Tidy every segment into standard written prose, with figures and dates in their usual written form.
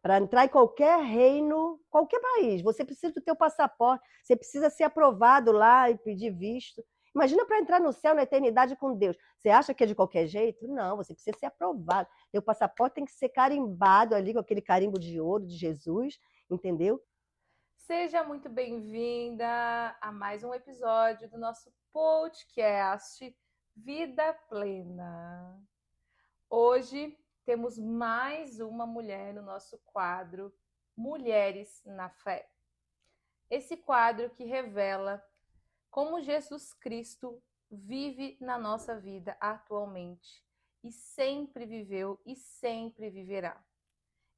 Para entrar em qualquer reino, qualquer país, você precisa do teu passaporte, você precisa ser aprovado lá e pedir visto. Imagina para entrar no céu na eternidade com Deus. Você acha que é de qualquer jeito? Não, você precisa ser aprovado. Teu passaporte tem que ser carimbado ali com aquele carimbo de ouro de Jesus, entendeu? Seja muito bem-vinda a mais um episódio do nosso podcast Vida Plena. Hoje temos mais uma mulher no nosso quadro Mulheres na Fé. Esse quadro que revela como Jesus Cristo vive na nossa vida atualmente e sempre viveu e sempre viverá.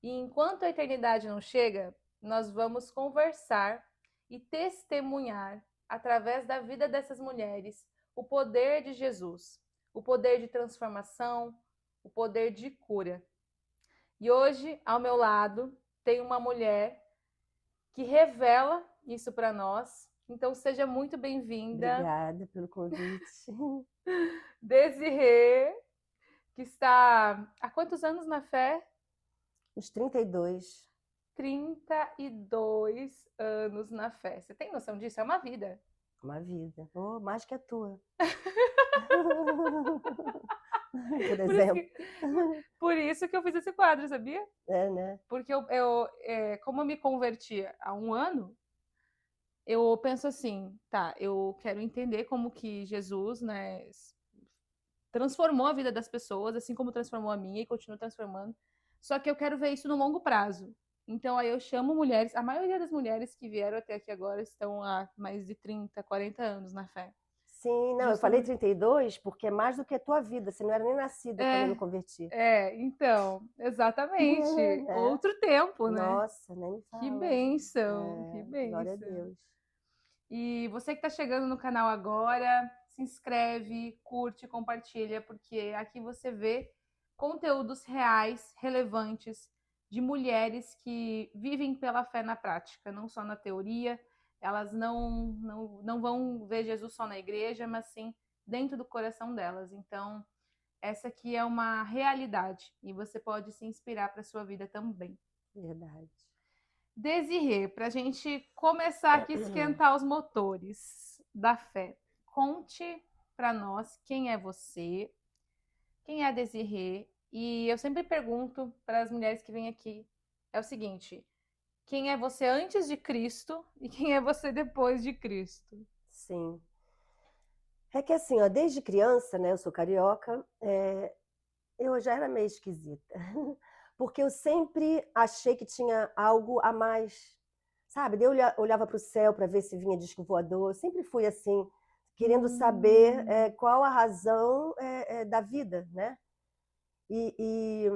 E enquanto a eternidade não chega, nós vamos conversar e testemunhar, através da vida dessas mulheres, o poder de Jesus, o poder de transformação, o poder de cura. E hoje, ao meu lado, tem uma mulher que revela isso para nós. Então, seja muito bem-vinda, Obrigada pelo convite. Desirê, que está há quantos anos na fé? Os 32. 32 anos na fé. Você tem noção disso? É uma vida. Uma vida. Oh, mais que a tua. Por Por isso exemplo. que, por isso que eu fiz esse quadro, sabia? É, né? Porque como eu me converti há um ano, eu penso assim, tá, eu quero entender como que Jesus, né, transformou a vida das pessoas, assim como transformou a minha e continua transformando. Só que eu quero ver isso no longo prazo. Então aí eu chamo mulheres, a maioria das mulheres que vieram até aqui agora estão há mais de 30, 40 anos na fé. Sim, não, eu falei Justamente. 32 porque é mais do que a tua vida. Você não era nem nascida quando eu me É, converti. então, exatamente. Né? Outro tempo, né? Nossa, nem me Que fala. bênção, que É, glória a bênção. Deus. E você que está chegando no canal agora, se inscreve, curte, compartilha, porque aqui você vê conteúdos reais, relevantes, de mulheres que vivem pela fé na prática, não só na teoria. Elas não vão ver Jesus só na igreja, mas sim dentro do coração delas. Então, essa aqui é uma realidade e você pode se inspirar para a sua vida também. Verdade. Desirê, para a gente começar aqui a esquentar os motores da fé, conte para nós quem é você, quem é a Desirê. E eu sempre pergunto para as mulheres que vêm aqui, é o seguinte, quem é você antes de Cristo e quem é você depois de Cristo? Sim. É que assim, ó, desde criança, né, eu sou carioca, eu já era meio esquisita. Porque eu sempre achei que tinha algo a mais, sabe? Daí eu olhava para o céu para ver se vinha disco voador. Eu sempre fui assim, querendo saber Hum, qual a razão da vida, né? E, e,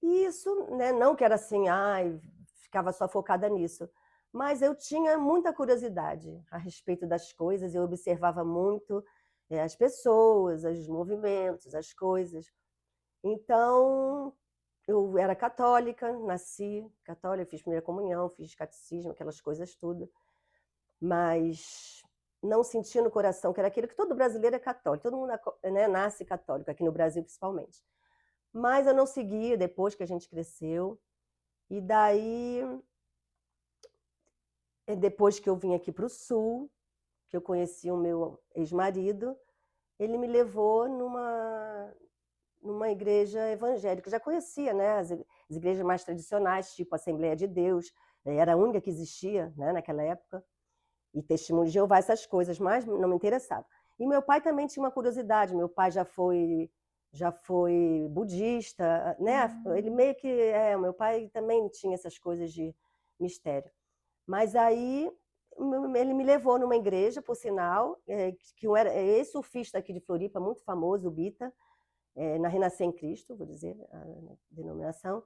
e isso, né, não que era assim, ai, ficava só focada nisso, mas eu tinha muita curiosidade a respeito das coisas, eu observava muito as pessoas, os movimentos, as coisas. Então, eu era católica, nasci católica, fiz primeira comunhão, fiz catecismo, aquelas coisas tudo, mas não senti no coração que era aquilo que todo brasileiro é católico, todo mundo, né, nasce católico, aqui no Brasil principalmente. Mas eu não segui depois que a gente cresceu. E daí, depois que eu vim aqui para o Sul, que eu conheci o meu ex-marido, ele me levou numa igreja evangélica. Eu já conhecia, né, as igrejas mais tradicionais, tipo Assembleia de Deus, era a única que existia, né, naquela época, e Testemunho de Jeová, essas coisas, mas não me interessava. E meu pai também tinha uma curiosidade, meu pai já foi budista, né? Ele hum, meio que o meu pai também tinha essas coisas de mistério. Mas aí ele me levou numa igreja, por sinal, que era ex-surfista aqui de Floripa, muito famoso, o Bita, na Renascer em Cristo, vou dizer a denominação.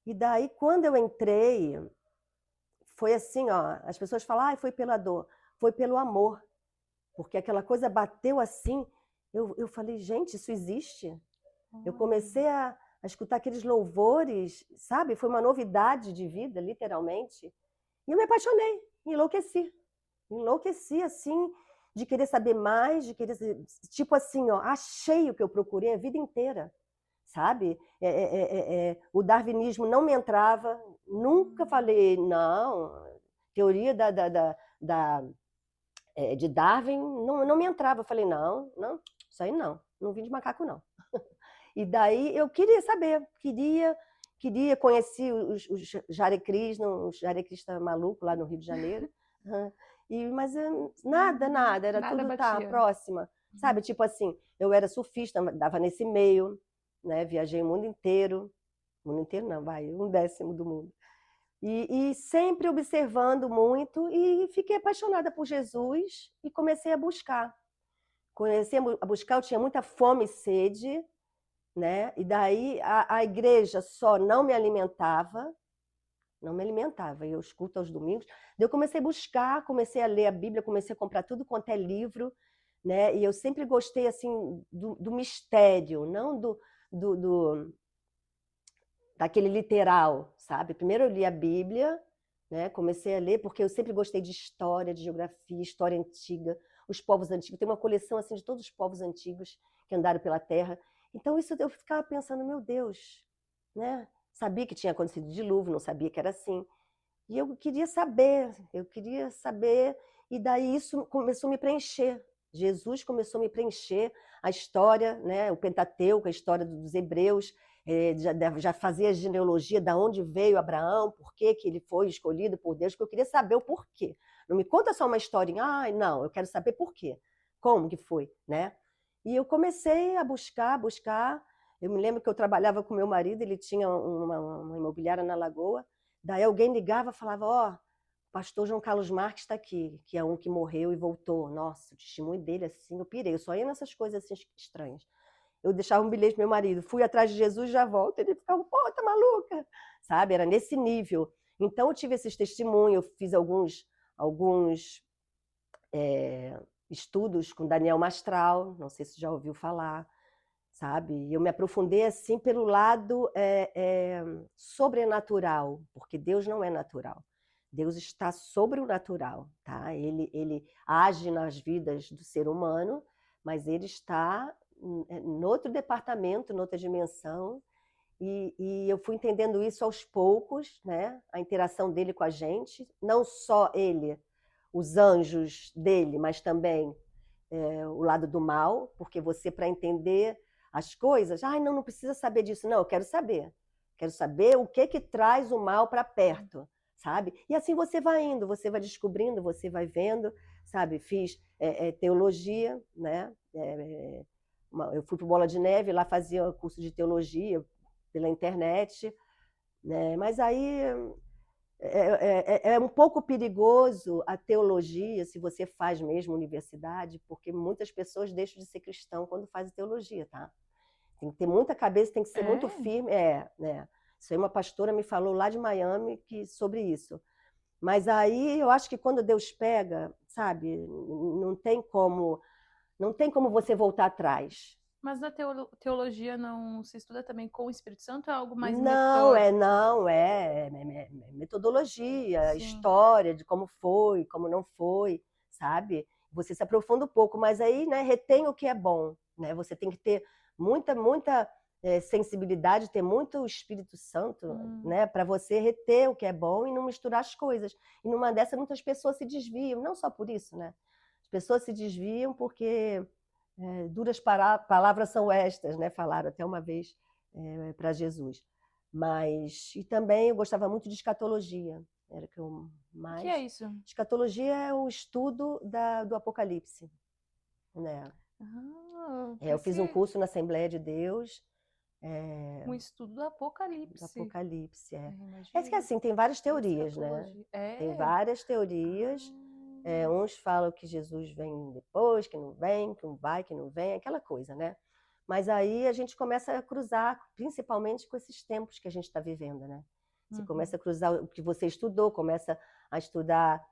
E daí, quando eu entrei, foi assim, ó, as pessoas falam, foi pela dor, foi pelo amor, porque aquela coisa bateu assim, eu falei, gente, isso existe? Eu olha. comecei a escutar aqueles louvores, sabe? Foi uma novidade de vida, literalmente. E eu me apaixonei, enlouqueci. Enlouqueci, assim, de querer saber mais, de querer. Tipo assim, ó, achei o que eu procurei a vida inteira, sabe? O darwinismo não me entrava, Nunca falei, não, teoria de Darwin não me entrava. Eu falei, não, isso aí não vim de macaco, não. E daí eu queria saber, queria conhecer os jarecris, os jarecristas malucos lá no Rio de Janeiro. Mas nada, era Nada tudo batia. próxima. Sabe, tipo assim, eu era surfista, dava nesse meio, né? Viajei o mundo inteiro não, vai, 1/10 do mundo. E sempre observando muito, e fiquei apaixonada por Jesus e comecei a buscar. Comecei a buscar, eu tinha muita fome e sede, né? E daí a igreja só não me alimentava, eu escuto aos domingos. Daí eu comecei a buscar, comecei a ler a Bíblia, comecei a comprar tudo quanto é livro, né? E eu sempre gostei assim do mistério, não daquele literal, sabe? Primeiro eu li a Bíblia, né? Comecei a ler porque eu sempre gostei de história, de geografia, história antiga, os povos antigos. Tem uma coleção assim de todos os povos antigos que andaram pela Terra. Então isso eu ficava pensando, meu Deus, né? Sabia que tinha acontecido dilúvio, não sabia que era assim. E eu queria saber, e daí isso começou a me preencher. Jesus começou a me preencher a história, né, o Pentateuco, a história dos hebreus, já fazia a genealogia de onde veio Abraão, por que ele foi escolhido por Deus, porque eu queria saber o porquê. Não me conta só uma historinha, não, eu quero saber por quê, como que foi, né? E eu comecei a buscar. Eu me lembro que eu trabalhava com meu marido, ele tinha uma imobiliária na Lagoa. Daí alguém ligava e falava, o pastor João Carlos Marques está aqui, que é um que morreu e voltou. Nossa, o testemunho dele, assim, eu pirei. Eu só ia nessas coisas assim estranhas. Eu deixava um bilhete pro meu marido, fui atrás de Jesus, já volto. Ele ficava, tá maluca? Sabe, era nesse nível. Então eu tive esses testemunhos, eu fiz alguns estudos com Daniel Mastral, não sei se já ouviu falar, sabe? Eu me aprofundei assim pelo lado sobrenatural, porque Deus não é natural. Deus está sobre o natural, tá? Ele age nas vidas do ser humano, mas ele está em outro departamento, em outra dimensão, e eu fui entendendo isso aos poucos, né? A interação dele com a gente, não só ele, os anjos dele, mas também o lado do mal, porque você, para entender as coisas, não precisa saber disso, não, eu quero saber. Quero saber o que traz o mal para perto, sabe? E assim você vai indo, você vai descobrindo, você vai vendo, sabe? Fiz teologia, né? Eu fui para o Bola de Neve, lá fazia curso de teologia pela internet, né? Mas aí é um pouco perigoso a teologia, se você faz mesmo universidade, porque muitas pessoas deixam de ser cristão quando fazem teologia, tá? Tem que ter muita cabeça, tem que ser muito firme. Né? Isso aí uma pastora me falou lá de Miami sobre isso. Mas aí eu acho que quando Deus pega, sabe, não tem como você voltar atrás. Mas na teologia não se estuda também com o Espírito Santo, é algo mais Não, metódico? é metodologia, Sim. história de como foi, como não foi, sabe? Você se aprofunda um pouco, mas aí, né, retém o que é bom, né? Você tem que ter muita sensibilidade, ter muito Espírito Santo, né, para você reter o que é bom e não misturar as coisas. E numa dessas muitas pessoas se desviam, não só por isso, né? As pessoas se desviam porque duras palavras são estas, né? Falaram até uma vez para Jesus. E também eu gostava muito de escatologia, era que eu mais. O que é isso? Escatologia é o estudo do Apocalipse, né? Eu fiz um curso na Assembleia de Deus. Um estudo do Apocalipse. Do Apocalipse, que assim, tem várias teorias, né? Tem várias teorias. Uns falam que Jesus vem depois, que não vem, que não vai, que não vem, aquela coisa, né? Mas aí a gente começa a cruzar, principalmente com esses tempos que a gente está vivendo, né? Você começa a cruzar o que você estudou, começa a estudar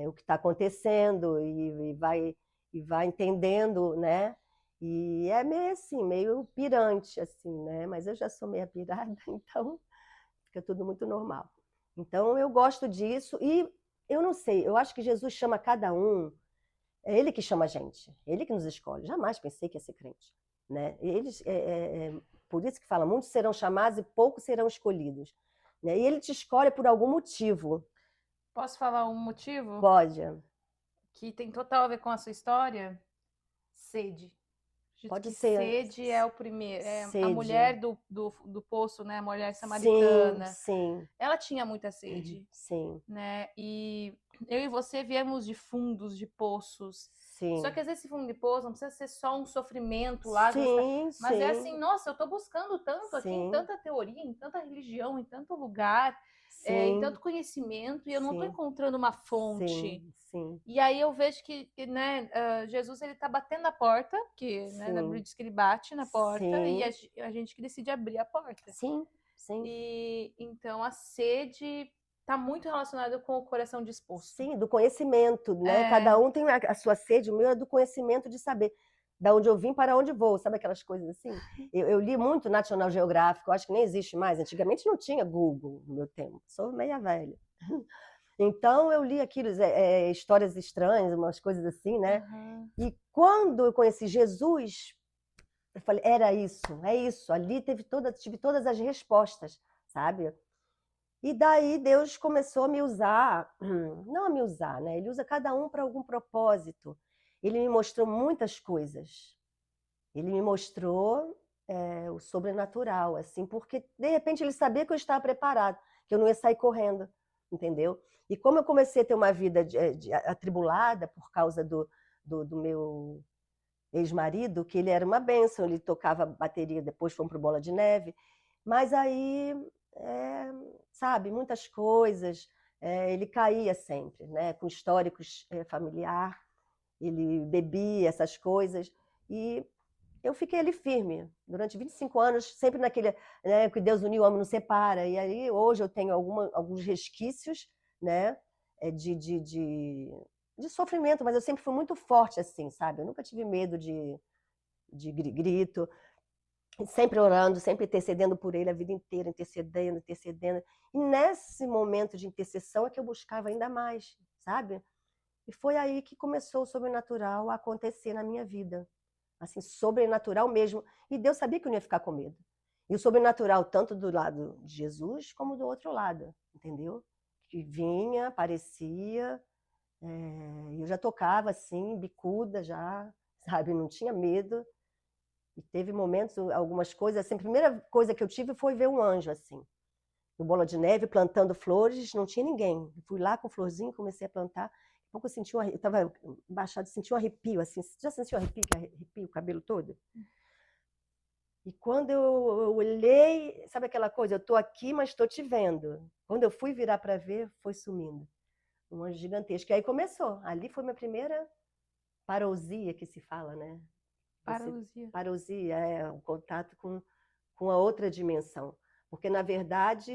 o que está acontecendo e vai entendendo, né? E é meio assim, meio pirante, assim, né? Mas eu já sou meio pirada, então fica tudo muito normal. Então eu gosto disso e eu não sei, eu acho que Jesus chama cada um, é Ele que chama a gente, é Ele que nos escolhe. Jamais pensei que ia ser crente, né? Por isso que fala, muitos serão chamados e poucos serão escolhidos. né? E ele te escolhe por algum motivo. Posso falar um motivo Pode, que tem total a ver com a sua história? Sede. Acredito pode que ser sede é o primeiro. É a sede. mulher do poço, né? A mulher Sim, samaritana. sim, Ela tinha muita sede, sim, né? E eu e você viemos de fundos, de poços. Só sim. que às vezes esse fundo de poço não precisa ser só um sofrimento lá, Sim, mas é assim, sim, nossa, eu estou buscando tanto aqui, em sim, tanta teoria, em tanta religião, em tanto lugar, em sim, tanto conhecimento, e eu não estou sim, encontrando uma fonte. sim, sim, E aí eu vejo que, né, Jesus ele está batendo na porta, que né, na Bíblia sim, diz que ele bate na porta, e sim, a gente que decide abrir a porta. sim, sim. E então a sede está muito relacionada com o coração disposto. Sim, do conhecimento, né? Cada É, um tem a sua sede, o meu é do conhecimento de saber da onde eu vim para onde vou, sabe aquelas coisas assim? Eu li muito National Geographic, eu acho que nem existe mais. Antigamente não tinha Google no meu tempo, sou meia velha. Então eu li aquilo, histórias estranhas, umas coisas assim, né? aham. E quando eu conheci Jesus, eu falei, era isso, é isso. Ali tive todas as respostas, sabe? E daí Deus começou a me usar, não a me usar, né? Ele usa cada um para algum propósito. Ele me mostrou muitas coisas. Ele me mostrou o sobrenatural, assim, porque de repente ele sabia que eu estava preparado, que eu não ia sair correndo, entendeu? E como eu comecei a ter uma vida atribulada por causa do meu ex-marido, que ele era uma bênção, ele tocava bateria, depois fomos para o Bola de Neve, mas aí, é, sabe, muitas coisas, ele caía sempre, né, com históricos familiar, ele bebia essas coisas, e eu fiquei ali firme, durante 25 anos, sempre naquele, né, que Deus uniu, o homem não separa, e aí hoje eu tenho alguns resquícios, né, de sofrimento, mas eu sempre fui muito forte assim, sabe? Eu nunca tive medo de grito, sempre orando, sempre intercedendo por ele a vida inteira, intercedendo, intercedendo. E nesse momento de intercessão é que eu buscava ainda mais, sabe? E foi aí que começou o sobrenatural a acontecer na minha vida. Assim, sobrenatural mesmo. E Deus sabia que eu não ia ficar com medo. E o sobrenatural, tanto do lado de Jesus, como do outro lado, entendeu? Que vinha, aparecia, eu já tocava assim, bicuda já, sabe? Não tinha medo. E teve momentos, algumas coisas, assim, a primeira coisa que eu tive foi ver um anjo, assim, no Bola de Neve, plantando flores, não tinha ninguém. Eu fui lá com florzinho, comecei a plantar. Daqui a pouco eu senti eu estava baixado, senti um arrepio, assim. Você já sentiu arrepio, que arrepia o cabelo todo? E quando eu olhei, sabe aquela coisa, eu estou aqui, mas estou te vendo. Quando eu fui virar para ver, foi sumindo. Um anjo gigantesco. E aí começou. Ali foi minha primeira parousia, que se fala, né? Você, Parousia. parousia é o contato com a outra dimensão. Porque, na verdade,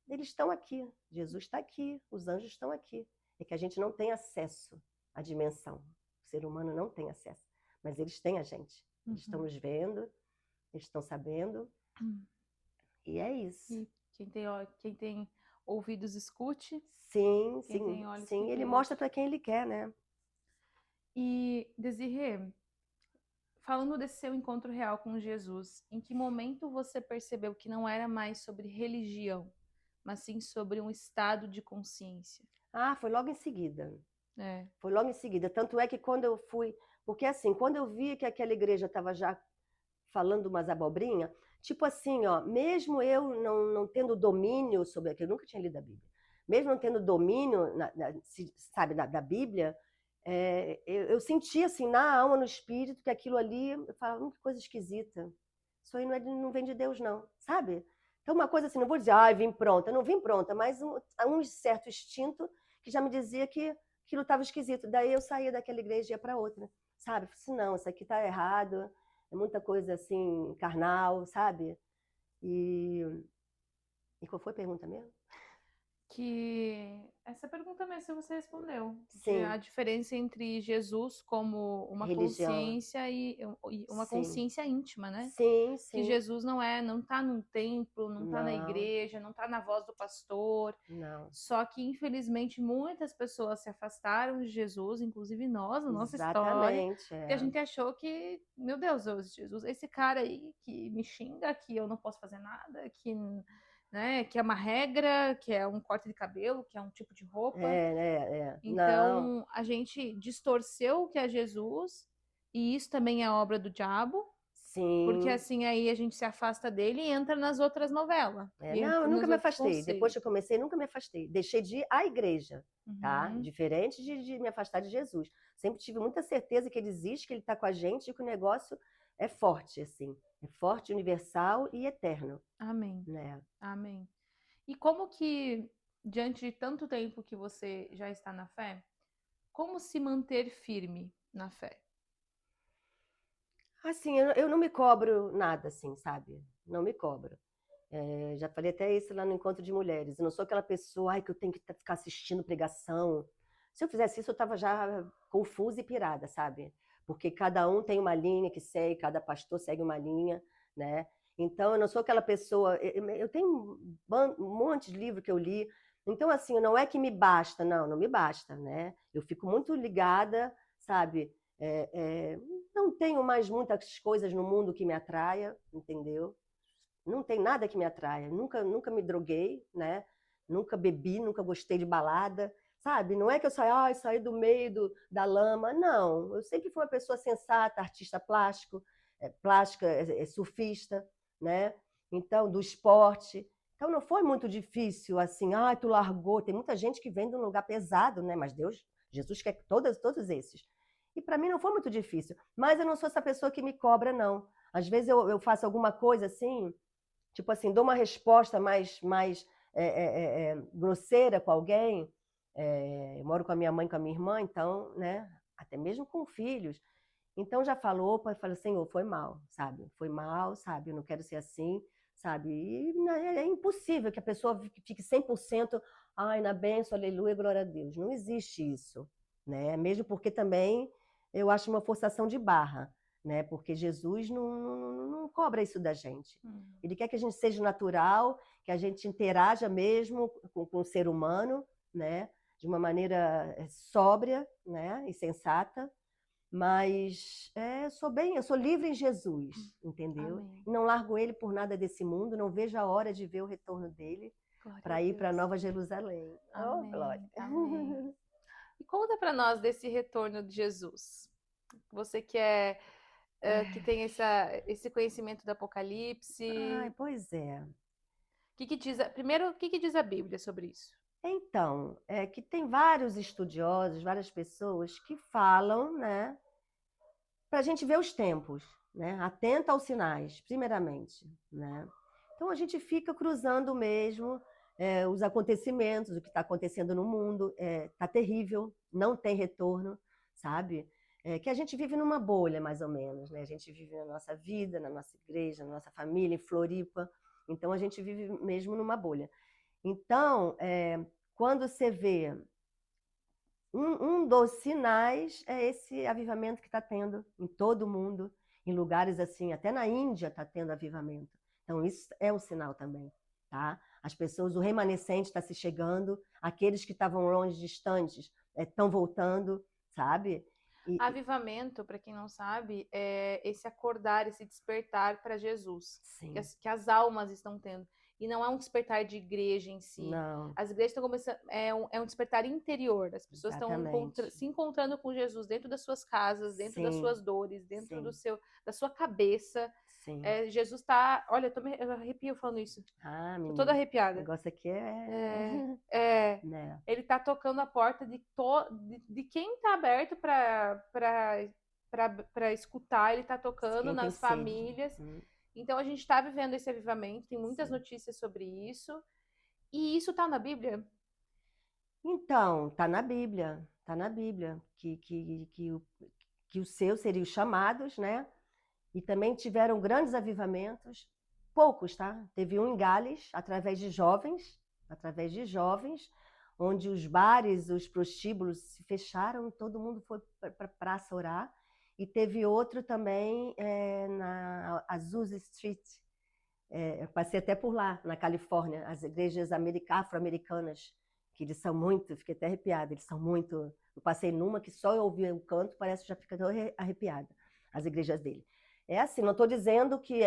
eles estão aqui. Jesus está aqui, os anjos estão aqui. É que a gente não tem acesso à dimensão. O ser humano não tem acesso. Mas eles têm a gente. Eles estão Uhum. nos vendo, eles estão sabendo. E é isso. E quem tem ouvidos escute, Sim, quem sim, tem olhos que sim. Ele veja. mostra para quem ele quer, né? E Desirê, falando desse seu encontro real com Jesus, em que momento você percebeu que não era mais sobre religião, mas sim sobre um estado de consciência? Ah, foi logo em seguida. É. Foi logo em seguida. Tanto é que quando eu fui. Porque assim, quando eu vi que aquela igreja estava já falando umas abobrinhas, tipo assim, ó, mesmo eu não tendo domínio sobre aquilo, eu nunca tinha lido a Bíblia, mesmo não tendo domínio, sabe, da Bíblia, eu sentia assim, na alma, no espírito, que aquilo ali, eu falava, que coisa esquisita. Isso aí não vem de Deus, não, sabe? Então, uma coisa assim, não vou dizer, vim pronta, eu não vim pronta, mas um certo instinto que já me dizia que aquilo estava esquisito. Daí eu saía daquela igreja e ia para outra, sabe? Eu falei assim, não, isso aqui está errado, é muita coisa assim, carnal, sabe? E qual foi a pergunta mesmo? Que essa pergunta mesmo você respondeu, de Sim, a diferença entre Jesus como uma religião. consciência e uma Sim, consciência íntima, né? sim, Que sim. Jesus não tá num templo, não tá na Não, igreja, não tá na voz do pastor. não. Só que infelizmente muitas pessoas se afastaram de Jesus, inclusive nós, na nossa história, Exatamente, porque a gente achou que, meu Deus, Jesus, esse cara aí que me xinga, que eu não posso fazer nada, que né? Que é uma regra, que é um corte de cabelo, que é um tipo de roupa. Não, Então, a gente distorceu o que é Jesus, e isso também é obra do diabo, porque sim. assim aí a gente se afasta dele e entra nas outras novelas, e Não, eu entra nunca nos me outros afastei. Depois que eu conceitos. comecei, nunca me afastei. Deixei de ir à igreja, tá? Uhum. Diferente de me afastar de Jesus. Sempre tive muita certeza que ele existe, que ele está com a gente e que o negócio é forte, assim. É forte, universal e eterno, Amém. né? Amém. E como que, diante de tanto tempo que você já está na fé, como se manter firme na fé? Assim, eu não me cobro nada, assim, sabe? Não me cobro. Já falei até isso lá no Encontro de Mulheres. Eu não sou aquela pessoa, ai, que eu tenho que ficar assistindo pregação. Se eu fizesse isso, eu estava já confusa e pirada, sabe? Porque cada um tem uma linha que segue, cada pastor segue uma linha, né? Então, eu não sou aquela pessoa. Eu tenho um monte de livro que eu li. Então, assim, não é que me basta, não, não me basta, né? Eu fico muito ligada, sabe? É, é, não tenho mais muitas coisas no mundo que me atraia, entendeu? Não tem nada que me atraia. Nunca me droguei, né? Nunca bebi, nunca gostei de balada, sabe? Não é que eu saí do meio da lama. Não, eu sempre fui uma pessoa sensata, artista plástico, plástica, surfista, né? Então, do esporte. Então, não foi muito difícil assim, tu largou. Tem muita gente que vem de um lugar pesado, né? Mas Deus, Jesus quer todos esses. E para mim não foi muito difícil. Mas eu não sou essa pessoa que me cobra, não. Às vezes eu faço alguma coisa assim, tipo assim, dou uma resposta mais grosseira com alguém. Eu moro com a minha mãe, com a minha irmã, então, né? Até mesmo com filhos. Então já falou, pai, fala, Senhor, foi mal, sabe? Foi mal, sabe? Eu não quero ser assim, sabe? E né, é impossível que a pessoa fique 100%, ai, na bênção, aleluia, glória a Deus. Não existe isso, né? Mesmo porque também eu acho uma forçação de barra, né? Porque Jesus não cobra isso da gente. Ele quer que a gente seja natural, que a gente interaja mesmo com o ser humano, né? De uma maneira sóbria, né? E sensata, mas eu sou livre em Jesus, entendeu? Amém. E não largo ele por nada desse mundo, não vejo a hora de ver o retorno dele Glória a para ir para Deus. Nova Jerusalém. Oh, glória! Amém. Amém. E conta para nós desse retorno de Jesus. Você que tem esse conhecimento do Ai, Apocalipse, pois é. que diz, primeiro, o que diz a Bíblia sobre isso? Então, é que tem vários estudiosos, várias pessoas que falam, né, para a gente ver os tempos, né? Atenta aos sinais, primeiramente, né? Então a gente fica cruzando mesmo os acontecimentos, o que está acontecendo no mundo, tá terrível, não tem retorno, sabe? Que a gente vive numa bolha, mais ou menos, né? A gente vive na nossa vida, na nossa igreja, na nossa família, em Floripa. Então a gente vive mesmo numa bolha. Então, quando você vê um dos sinais é esse avivamento que está tendo em todo o mundo, em lugares assim, até na Índia está tendo avivamento. Então, isso é um sinal também, tá? As pessoas, o remanescente está se chegando, aqueles que estavam longe, distantes, estão voltando, sabe? Avivamento, para quem não sabe, é esse acordar, esse despertar para Jesus, Sim, que as almas estão tendo. E não é um despertar de igreja em si. não, As igrejas estão começando. É um despertar interior. As pessoas estão exatamente. se encontrando com Jesus dentro das suas casas, dentro das Sim, suas dores, dentro sim, da sua cabeça. sim. Jesus está. Olha, eu arrepio falando isso. Ah, Tô toda menina, o arrepiada. negócio aqui É, é, né? ele está tocando a porta de quem está aberto para escutar, ele está tocando Quem tem nas sede. famílias. Então a gente está vivendo esse avivamento, tem muitas Sim. notícias sobre isso. E isso está na Bíblia? Então, tá na Bíblia que os seus seriam os chamados, né? E também tiveram grandes avivamentos, poucos, tá? Teve um em Gales, através de jovens, onde os bares, os prostíbulos se fecharam, todo mundo foi para a praça orar. E teve outro também na Azusa Street, eu passei até por lá, na Califórnia, as igrejas afro-americanas, que eles são muito, fiquei até arrepiada, eles são muito. Eu passei numa que só eu ouvi o canto, parece que já fica arrepiada, as igrejas dele. É assim, não estou dizendo que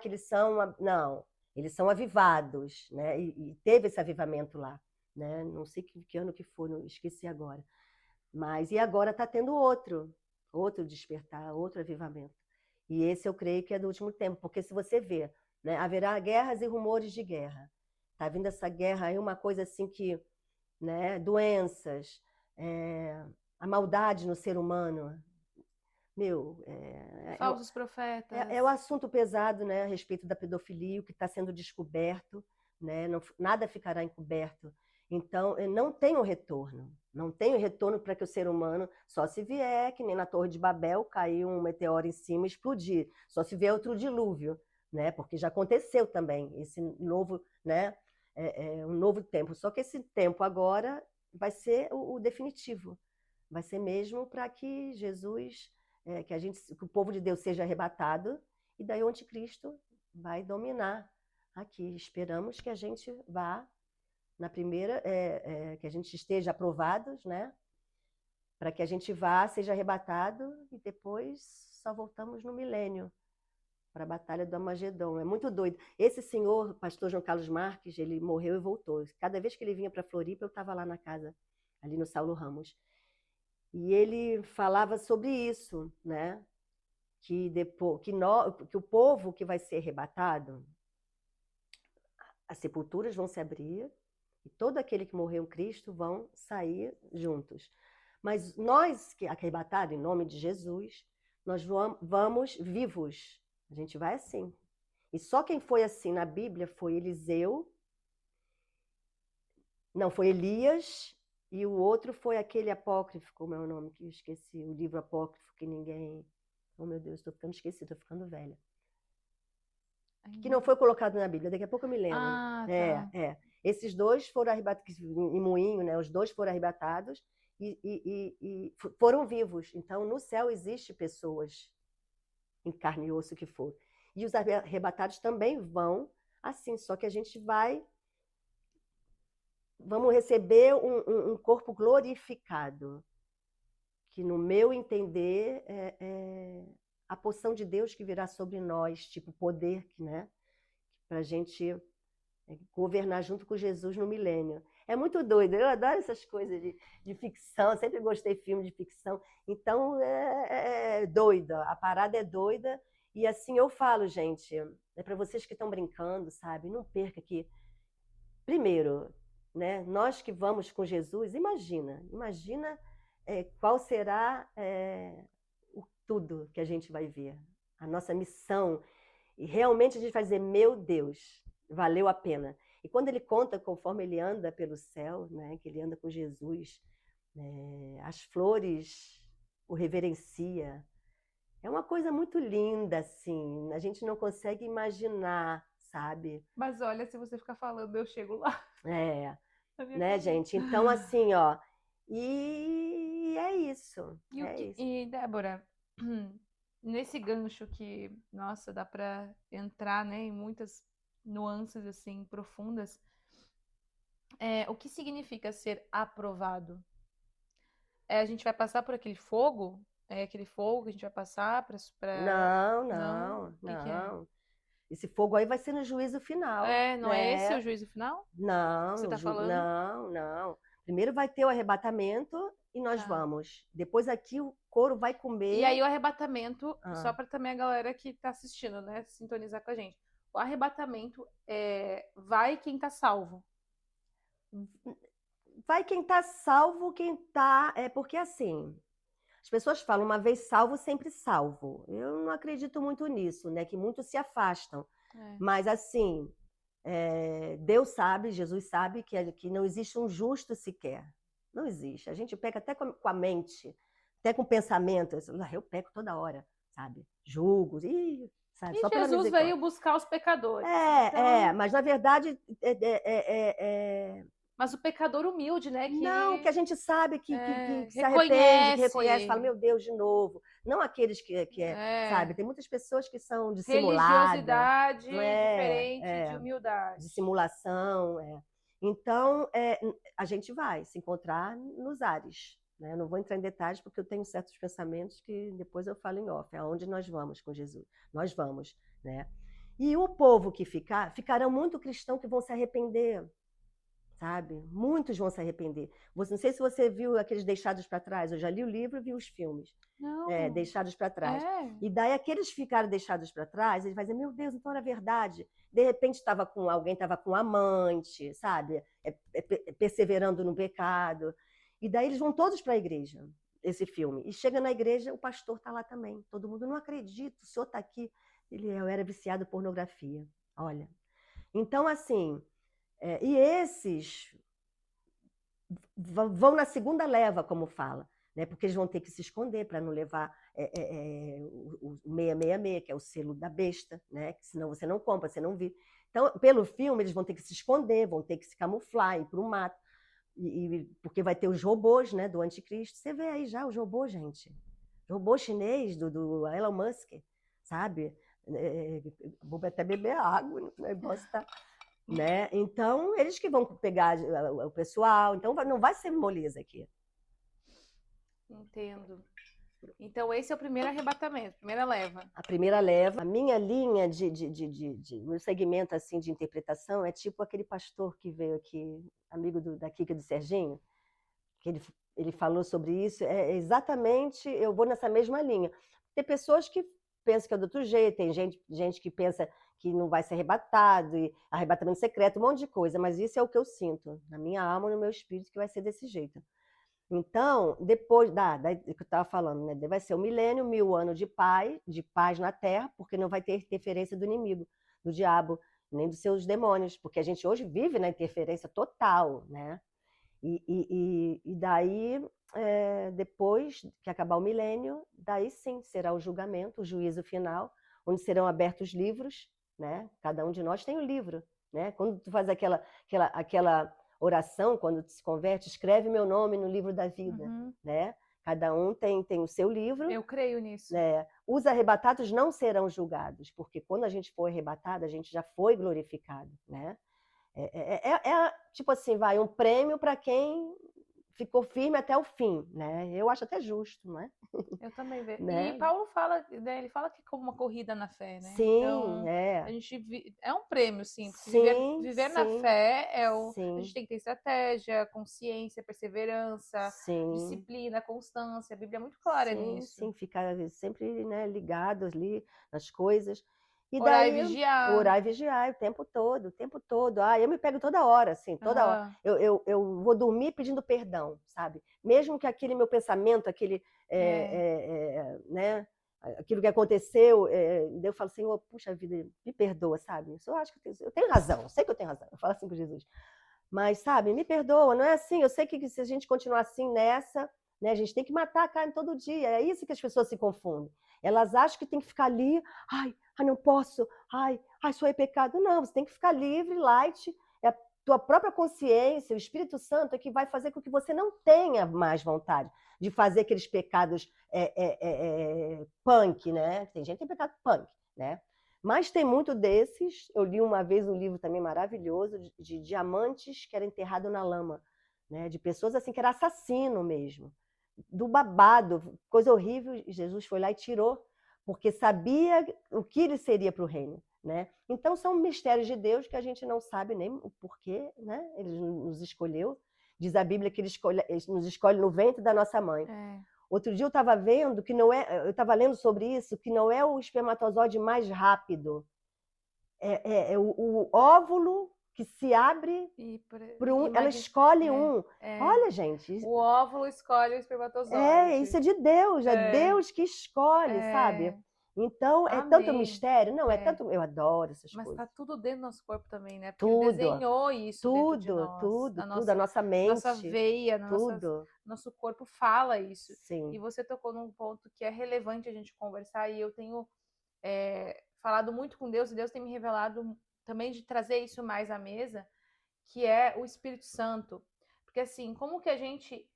que eles são. Não. Eles são avivados, né? E teve esse avivamento lá, né? Não sei que ano que foi, não, esqueci agora. Mas e agora está tendo outro despertar, outro avivamento. E esse eu creio que é do último tempo, porque se você vê, né, haverá guerras e rumores de guerra. Está vindo essa guerra aí, uma coisa assim que, né, doenças, a maldade no ser humano. Meu, Falsos profetas. é o assunto pesado, né, a respeito da pedofilia, o que está sendo descoberto, né, não, nada ficará encoberto. Então, não tem o retorno. Não tem o retorno para que o ser humano, só se vier, que nem na Torre de Babel, cair um meteoro em cima e explodir. Só se vier outro dilúvio, né, porque já aconteceu também esse novo, né, um novo tempo. Só que esse tempo agora vai ser o definitivo. Vai ser mesmo para que Jesus que o povo de Deus seja arrebatado, e daí o anticristo vai dominar aqui. Esperamos que a gente vá na primeira, que a gente esteja aprovados, né? Para que a gente vá, seja arrebatado, e depois só voltamos no milênio, para a Batalha do Armagedon. É muito doido. Esse senhor, pastor João Carlos Marques, ele morreu e voltou. Cada vez que ele vinha para Floripa, eu estava lá na casa, ali no Saulo Ramos. E ele falava sobre isso, né? Que depois que o povo que vai ser arrebatado, as sepulturas vão se abrir e todo aquele que morreu em Cristo vão sair juntos. Mas nós que arrebatados em nome de Jesus, nós vamos vivos. A gente vai assim. E só quem foi assim na Bíblia foi Eliseu, não, foi Elias, e o outro foi aquele apócrifo, como é o nome que eu esqueci, o livro apócrifo que ninguém... Oh, meu Deus, estou ficando esquecida, estou ficando velha. Que não foi colocado na Bíblia, daqui a pouco eu me lembro. Ah, tá. Esses dois foram arrebatados, em Moinho, né? Os dois foram arrebatados e foram vivos. Então, no céu existe pessoas em carne e osso que foram. E os arrebatados também vão assim, só que a gente vamos receber um corpo glorificado, que no meu entender é a porção de Deus que virá sobre nós, tipo poder, né? Para a gente governar junto com Jesus no milênio. É muito doido, eu adoro essas coisas de ficção, eu sempre gostei de filme de ficção, então é doida, a parada é doida, e assim eu falo, gente, é para vocês que estão brincando, sabe, não perca que, primeiro, né, nós que vamos com Jesus, imagina qual será o tudo que a gente vai ver, a nossa missão, e realmente a gente vai dizer, meu Deus, valeu a pena. E quando ele conta conforme ele anda pelo céu, né, que ele anda com Jesus, as flores o reverencia. É uma coisa muito linda, assim. A gente não consegue imaginar, sabe? Mas olha, se você ficar falando, eu chego lá. Né, gente? Então, assim, ó. E é isso. E Débora, nesse gancho que, nossa, dá para entrar, né, em muitas nuances assim profundas, o que significa ser aprovado? A gente vai passar por aquele fogo? É aquele fogo que a gente vai passar para Não. O que é? Esse fogo aí vai ser no juízo final, Não é esse o né? juízo final? Não, Você tá falando? não. Primeiro vai ter o arrebatamento e nós vamos. Depois aqui o couro vai comer. E aí o arrebatamento, só Ah. para também a galera que tá assistindo, né, sintonizar com a gente. O arrebatamento vai quem tá salvo. Vai quem tá salvo, quem tá... porque assim, as pessoas falam uma vez salvo, sempre salvo. Eu não acredito muito nisso, né? Que muitos se afastam. Mas assim, Deus sabe, Jesus sabe que não existe um justo sequer. Não existe. A gente peca até com a mente, até com o pensamento. Eu peco toda hora, sabe? Julgo, sabe? E Só pela Jesus veio buscar os pecadores. Mas na verdade Mas o pecador humilde, né? Não, que a gente sabe que se reconhece. arrepende, que reconhece, fala, meu Deus, de novo. Não aqueles sabe? Tem muitas pessoas que são dissimuladas. Religiosidade diferente de humildade. De simulação. Então, a gente vai se encontrar nos ares. Né? Eu não vou entrar em detalhes porque eu tenho certos pensamentos que depois eu falo em off. É aonde nós vamos com Jesus. Nós vamos, né? E o povo que ficarão muito cristãos que vão se arrepender, sabe? Muitos vão se arrepender. Não sei se você viu aqueles Deixados para Trás, eu já li o livro e vi os filmes. Não. Deixados para Trás. É. E daí aqueles que ficaram deixados para trás, eles vão dizer, meu Deus, então era verdade. De repente alguém estava com um amante, sabe? Perseverando no pecado. E daí eles vão todos para a igreja, esse filme. E chega na igreja, o pastor está lá também. Todo mundo, não acredita, o senhor está aqui. Eu era viciado em pornografia. Olha. Então, assim, e esses vão na segunda leva, como fala, né? Porque eles vão ter que se esconder para não levar o 666, que é o selo da besta, né? Que senão você não compra, você não vive. Então, pelo filme, eles vão ter que se esconder, vão ter que se camuflar, ir para o mato, porque vai ter os robôs, né, do anticristo. Você vê aí já os robôs, gente. Robô chinês do Elon Musk, sabe? Vou até beber água, o negócio tá... Né? Então, eles que vão pegar o pessoal, então não vai ser moleza aqui. Entendo. Então, esse é o primeiro arrebatamento, primeira leva. A primeira leva. A minha linha meu segmento assim, de interpretação é tipo aquele pastor que veio aqui, amigo da Kika do Serginho, que ele falou sobre isso. Exatamente, eu vou nessa mesma linha. Tem pessoas que pensam que é do outro jeito, tem gente que pensa que não vai ser arrebatado, e arrebatamento secreto, um monte de coisa, mas isso é o que eu sinto, na minha alma e no meu espírito, que vai ser desse jeito. Então, depois que eu estava falando, né, vai ser o milênio, 1000 anos de paz na Terra, porque não vai ter interferência do inimigo, do diabo, nem dos seus demônios, porque a gente hoje vive na interferência total, né? E daí, depois que acabar o milênio, daí sim será o julgamento, o juízo final, onde serão abertos livros, né? Cada um de nós tem um livro, né? Quando tu faz aquela oração, quando tu se converte, escreve meu nome no livro da vida, né? Cada um tem o seu livro. Eu creio nisso. Né? Os arrebatados não serão julgados, porque quando a gente for arrebatado, a gente já foi glorificado, né? Tipo assim, vai um prêmio para quem ficou firme até o fim, né? Eu acho até justo, não é? Eu também vejo. Né? E Paulo fala, né, ele fala que é como uma corrida na fé, né? Sim, então, a gente é um prêmio, sim. Viver na fé a gente tem que ter estratégia, consciência, perseverança, disciplina, constância. A Bíblia é muito clara nisso. Sim, ficar sempre, né, ligado ali nas coisas. E orar daí, e vigiar. Orar e vigiar o tempo todo, o tempo todo. Eu me pego toda hora, assim, toda hora. Eu vou dormir pedindo perdão, sabe? Mesmo que aquele meu pensamento, né? Aquilo que aconteceu, eu falo, Senhor, puxa vida, me perdoa, sabe? Eu acho que eu tenho razão, eu sei que eu tenho razão. Eu falo assim com Jesus. Mas, sabe, me perdoa, não é assim. Eu sei que se a gente continuar assim nessa, né, a gente tem que matar a carne todo dia. É isso que as pessoas se confundem. Elas acham que tem que ficar ali, ai, não posso, ai, isso é pecado. Não, você tem que ficar livre, light. É a tua própria consciência, o Espírito Santo é que vai fazer com que você não tenha mais vontade de fazer aqueles pecados punk, né? Tem gente que tem pecado punk, né? Mas tem muito desses. Eu li uma vez um livro também maravilhoso de diamantes que era enterrado na lama, né? De pessoas assim que era assassino mesmo, do babado, coisa horrível. Jesus foi lá e tirou, porque sabia o que ele seria para o reino, né? Então são mistérios de Deus que a gente não sabe nem o porquê, né? Ele nos escolheu. Diz a Bíblia que ele nos escolhe no ventre da nossa mãe. Outro dia eu estava vendo que eu estava lendo sobre isso, que não é o espermatozoide mais rápido, é o óvulo que se abre ela escolhe um. Olha, gente. O óvulo escolhe o espermatozoide. Isso é de Deus, é Deus que escolhe, sabe? Então, é tanto mistério. Não, é tanto... Eu adoro essas coisas. Mas tá tudo dentro do nosso corpo também, né? Porque ele desenhou isso dentro de nós. Tudo, a nossa mente. Nossa veia, nosso corpo fala isso. Sim. E você tocou num ponto que é relevante a gente conversar, e eu tenho falado muito com Deus, e Deus tem me revelado também de trazer isso mais à mesa, que é o Espírito Santo. Porque assim, como que a gente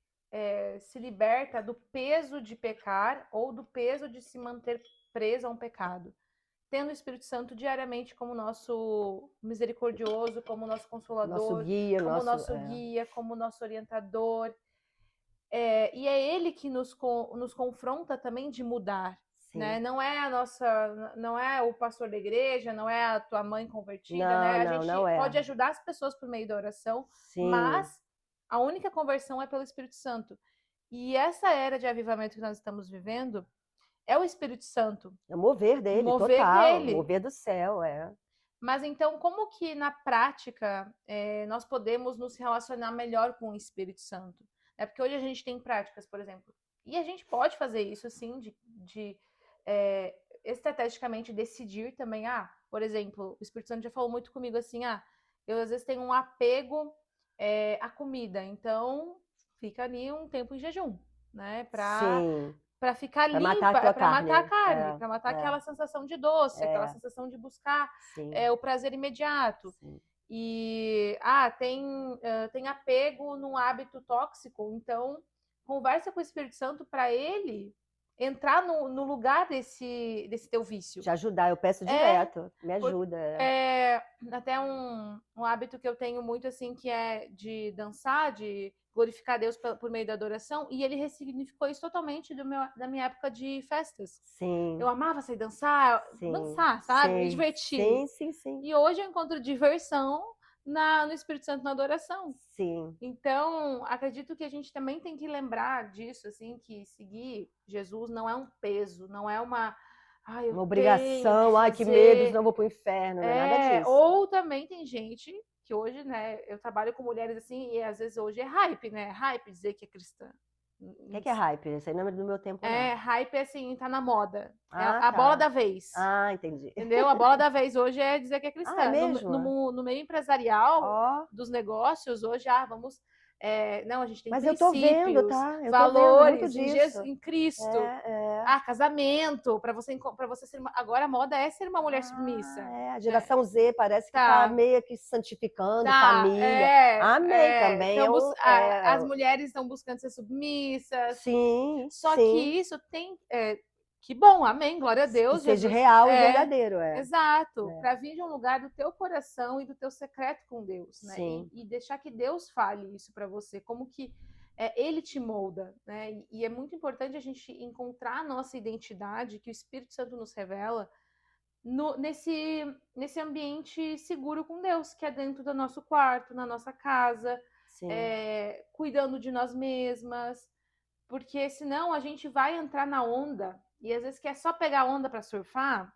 se liberta do peso de pecar ou do peso de se manter preso a um pecado? Tendo o Espírito Santo diariamente como nosso misericordioso, como nosso consolador, nosso guia, como nosso guia, como nosso orientador. E é ele que nos confronta também de mudar. né? sim. Não é o pastor da igreja, não é a tua mãe convertida, Não, né? A não, não gente é. pode ajudar as pessoas por meio da oração, Sim, mas a única conversão é pelo Espírito Santo. E essa era de avivamento que nós estamos vivendo é o Espírito Santo, é o mover o dele, mover total, dele. mover do céu, é. Mas então, como que na prática nós podemos nos relacionar melhor com o Espírito Santo? É porque hoje a gente tem práticas, por exemplo, e a gente pode fazer isso assim, estrategicamente decidir também. Por exemplo, o Espírito Santo já falou muito comigo assim, eu às vezes tenho um apego à comida, então fica ali um tempo em jejum, né? Sim, Para ficar para matar a limpa, tua para matar a carne. carne, para matar É, aquela sensação de doce, aquela é, sensação de buscar sim, o prazer imediato. sim. E tem apego num hábito tóxico, então conversa com o Espírito Santo para ele entrar no lugar desse teu vício. Te ajudar, eu peço É, direto, me por- ajuda. até um hábito que eu tenho muito assim, que é de dançar, de glorificar Deus por meio da adoração, e ele ressignificou isso totalmente da minha época de festas. Eu Sim, amava sair sim, dançar, sabe? Me sei, divertir. sim, sim, sim, E hoje eu encontro diversão no Espírito Santo na adoração. sim. Então, acredito que a gente também tem que lembrar disso, assim, que seguir Jesus não é um peso, não é eu Uma tenho que obrigação, ai, que medo, fazer. senão eu vou pro inferno, não é nada disso. Ou também tem gente que hoje, né, eu trabalho com mulheres assim, e às vezes hoje é hype, né? Hype dizer que é cristã. O que é hype? Isso aí não é do meu tempo, não. Hype é assim, tá na moda. É Ah, a bola tá. da vez. Ah, entendi. Entendeu? A bola da vez hoje é dizer que é Ah, é cristã. mesmo? No meio empresarial Ó, dos negócios, hoje, vamos. Não, a gente tem mas eu tô vendo, princípios, tá? Eu tô vendo muito valores em disso. Jesus, em Cristo. É, é. Casamento, para você ser agora a moda é ser uma mulher Ah, submissa, é. A né? geração Z parece que tá Tá, meio que santificando família. Amém também. as mulheres estão buscando ser submissas. Sim, Só que sim. isso tem. Que bom, amém, glória a Que Deus, seja Jesus. real e verdadeiro, Exato, é. para vir de um lugar do teu coração e do teu secreto com Deus, né? Sim, E deixar que Deus fale isso para você, como que Ele te molda, né? E é muito importante a gente encontrar a nossa identidade, que o Espírito Santo nos revela, nesse ambiente seguro com Deus, que é dentro do nosso quarto, na nossa casa, sim. cuidando de nós mesmas, porque senão a gente vai entrar na onda e às vezes quer só pegar a onda para surfar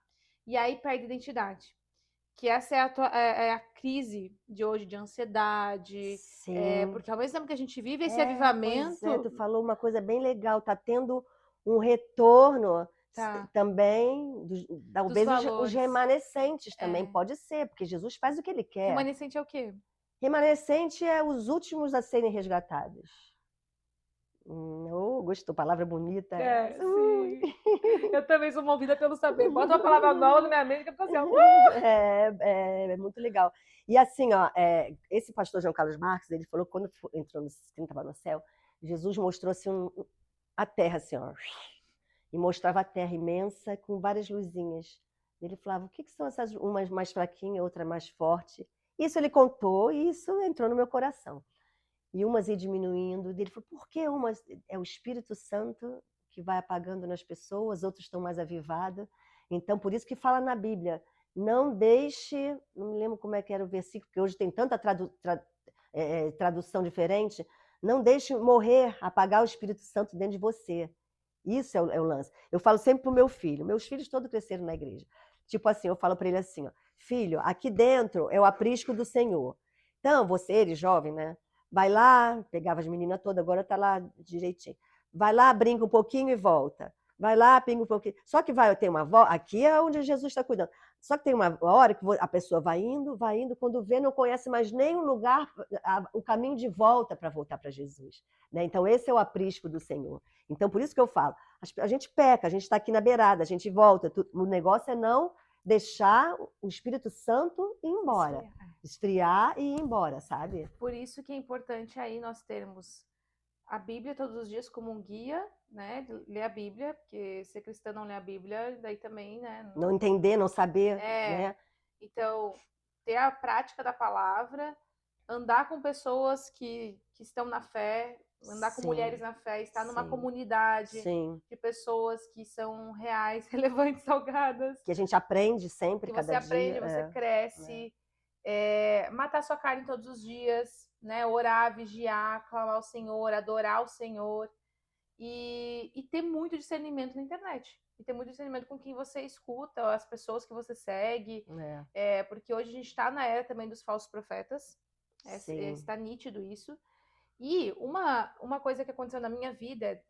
e aí perde identidade. Que essa é a crise de hoje, de ansiedade, Sim. porque ao mesmo tempo que a gente vive esse Pois é, avivamento, tu falou uma coisa bem legal, tá tendo um retorno tá, também, dos talvez os valores. remanescentes também, pode ser, porque Jesus faz o que ele quer. Remanescente é o quê? Remanescente é os últimos a serem resgatados. Gostou, palavra bonita essa. Sim. Eu também sou movida pelo saber. Bota uma palavra nova na minha mente que eu fico assim, É muito legal. E assim, ó, esse pastor João Carlos Marques, ele falou que quando entrou no, quando estava no céu, Jesus mostrou assim, a terra assim, ó, e mostrava a terra imensa com várias luzinhas. Ele falava, o que são essas, umas mais fraquinha, outra mais forte? Isso ele contou e isso entrou no meu coração. E umas ia diminuindo. Ele falou, por que umas? É o Espírito Santo que vai apagando nas pessoas, outros estão mais avivados. Então, por isso que fala na Bíblia, não deixe, não me lembro como é que era o versículo, porque hoje tem tanta tradução diferente, não deixe morrer, apagar o Espírito Santo dentro de você. Isso é o lance. Eu falo sempre pro meu filho, meus filhos todos cresceram na igreja. Tipo assim, eu falo para ele assim, ó, filho, aqui dentro é o aprisco do Senhor. Então, você, ele jovem, né? Vai lá, pegava as meninas todas, agora tá lá direitinho. Vai lá, brinca um pouquinho e volta. Vai lá, pinga um pouquinho. Só que tem uma volta, aqui é onde Jesus está cuidando. Só que tem uma hora que a pessoa vai indo, quando vê, não conhece mais nenhum lugar, o caminho de volta para voltar para Jesus. Né? Então, esse é o aprisco do Senhor. Então, por isso que eu falo, a gente peca, a gente está aqui na beirada, a gente volta. O negócio é não deixar o Espírito Santo ir embora. Esfriar e ir embora, sabe? Por isso que é importante aí nós termos a Bíblia todos os dias como um guia, né? Ler a Bíblia, porque ser cristã não lê a Bíblia, daí também, né? Não entender, não saber, né? Então, ter a prática da palavra, andar com pessoas que estão na fé, andar com Sim, mulheres na fé, estar numa sim, comunidade sim. de pessoas que são reais, relevantes, salgadas, Que a gente aprende sempre, que você cada dia. aprende, você cresce, matar sua carne todos os dias, né? Orar, vigiar, clamar ao Senhor, adorar o Senhor e ter muito discernimento na internet. E ter muito discernimento com quem você escuta, as pessoas que você segue, porque hoje a gente está na era também dos falsos profetas, está nítido isso. E uma coisa que aconteceu na minha vida,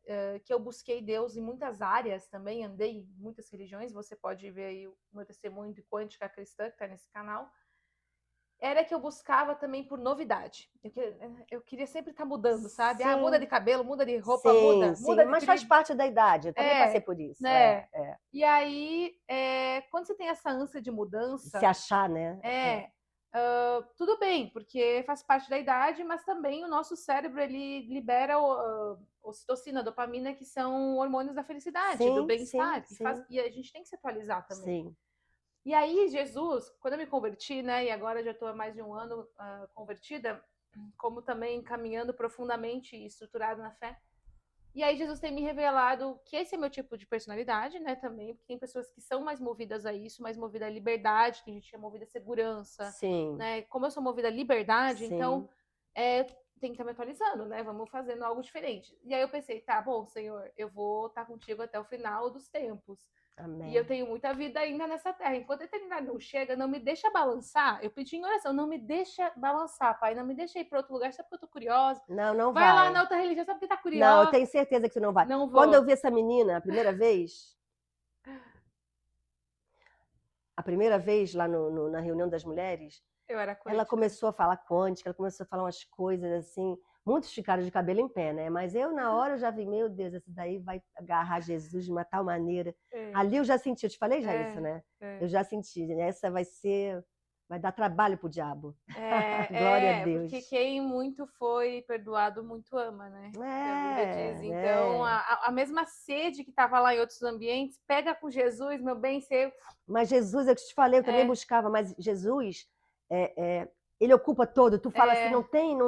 que eu busquei Deus em muitas áreas também, andei em muitas religiões, você pode ver aí o meu testemunho de Quântica Cristã, que está nesse canal, era que eu buscava também por novidade. Eu queria sempre estar mudando, sabe? Sim. Ah, muda de cabelo, muda de roupa, Sim, muda sim, de mas faz parte da idade, eu também passei por isso. né? E aí, quando você tem essa ânsia de mudança... Se achar, né? tudo bem, porque faz parte da idade, mas também o nosso cérebro, ele libera ocitocina, dopamina, que são hormônios da felicidade, Sim, do bem-estar. sim, sim. E a gente tem que se atualizar também. Sim. E aí, Jesus, quando eu me converti, né, e agora já estou há mais de um ano convertida, como também caminhando profundamente e estruturada na fé. E aí Jesus tem me revelado que esse é meu tipo de personalidade, né, também, porque tem pessoas que são mais movidas a isso, mais movidas à liberdade, que a gente é movida à segurança, Sim. né? Como eu sou movida à liberdade, Sim. Então tem que estar me atualizando, né? Vamos fazendo algo diferente. E aí eu pensei, tá bom, Senhor, eu vou estar contigo até o final dos tempos. Amém. E eu tenho muita vida ainda nessa terra. Enquanto a eternidade não chega, não me deixa balançar. Eu pedi em oração, não me deixa balançar, Pai. Não me deixa ir para outro lugar só porque eu tô curiosa. Não vai. Vai lá na outra religião só porque tá curiosa. Não, eu tenho certeza que tu não vai. Não vou. Quando eu vi essa menina a primeira vez lá na reunião das mulheres, ela começou a falar quântica, ela começou a falar umas coisas assim. Muitos ficaram de cabelo em pé, né? Mas eu, na hora, já vi, meu Deus, essa daí vai agarrar Jesus de uma tal maneira. Ali eu já senti, eu te falei já isso, né? Eu já senti, essa vai dar trabalho pro diabo. Glória a Deus. Porque quem muito foi perdoado, muito ama, né? A Bíblia diz. Então, a mesma sede que estava lá em outros ambientes, pega com Jesus, meu bem, ser. Mas Jesus, eu te falei, eu também buscava, mas Jesus, ele ocupa todo. Tu fala assim, não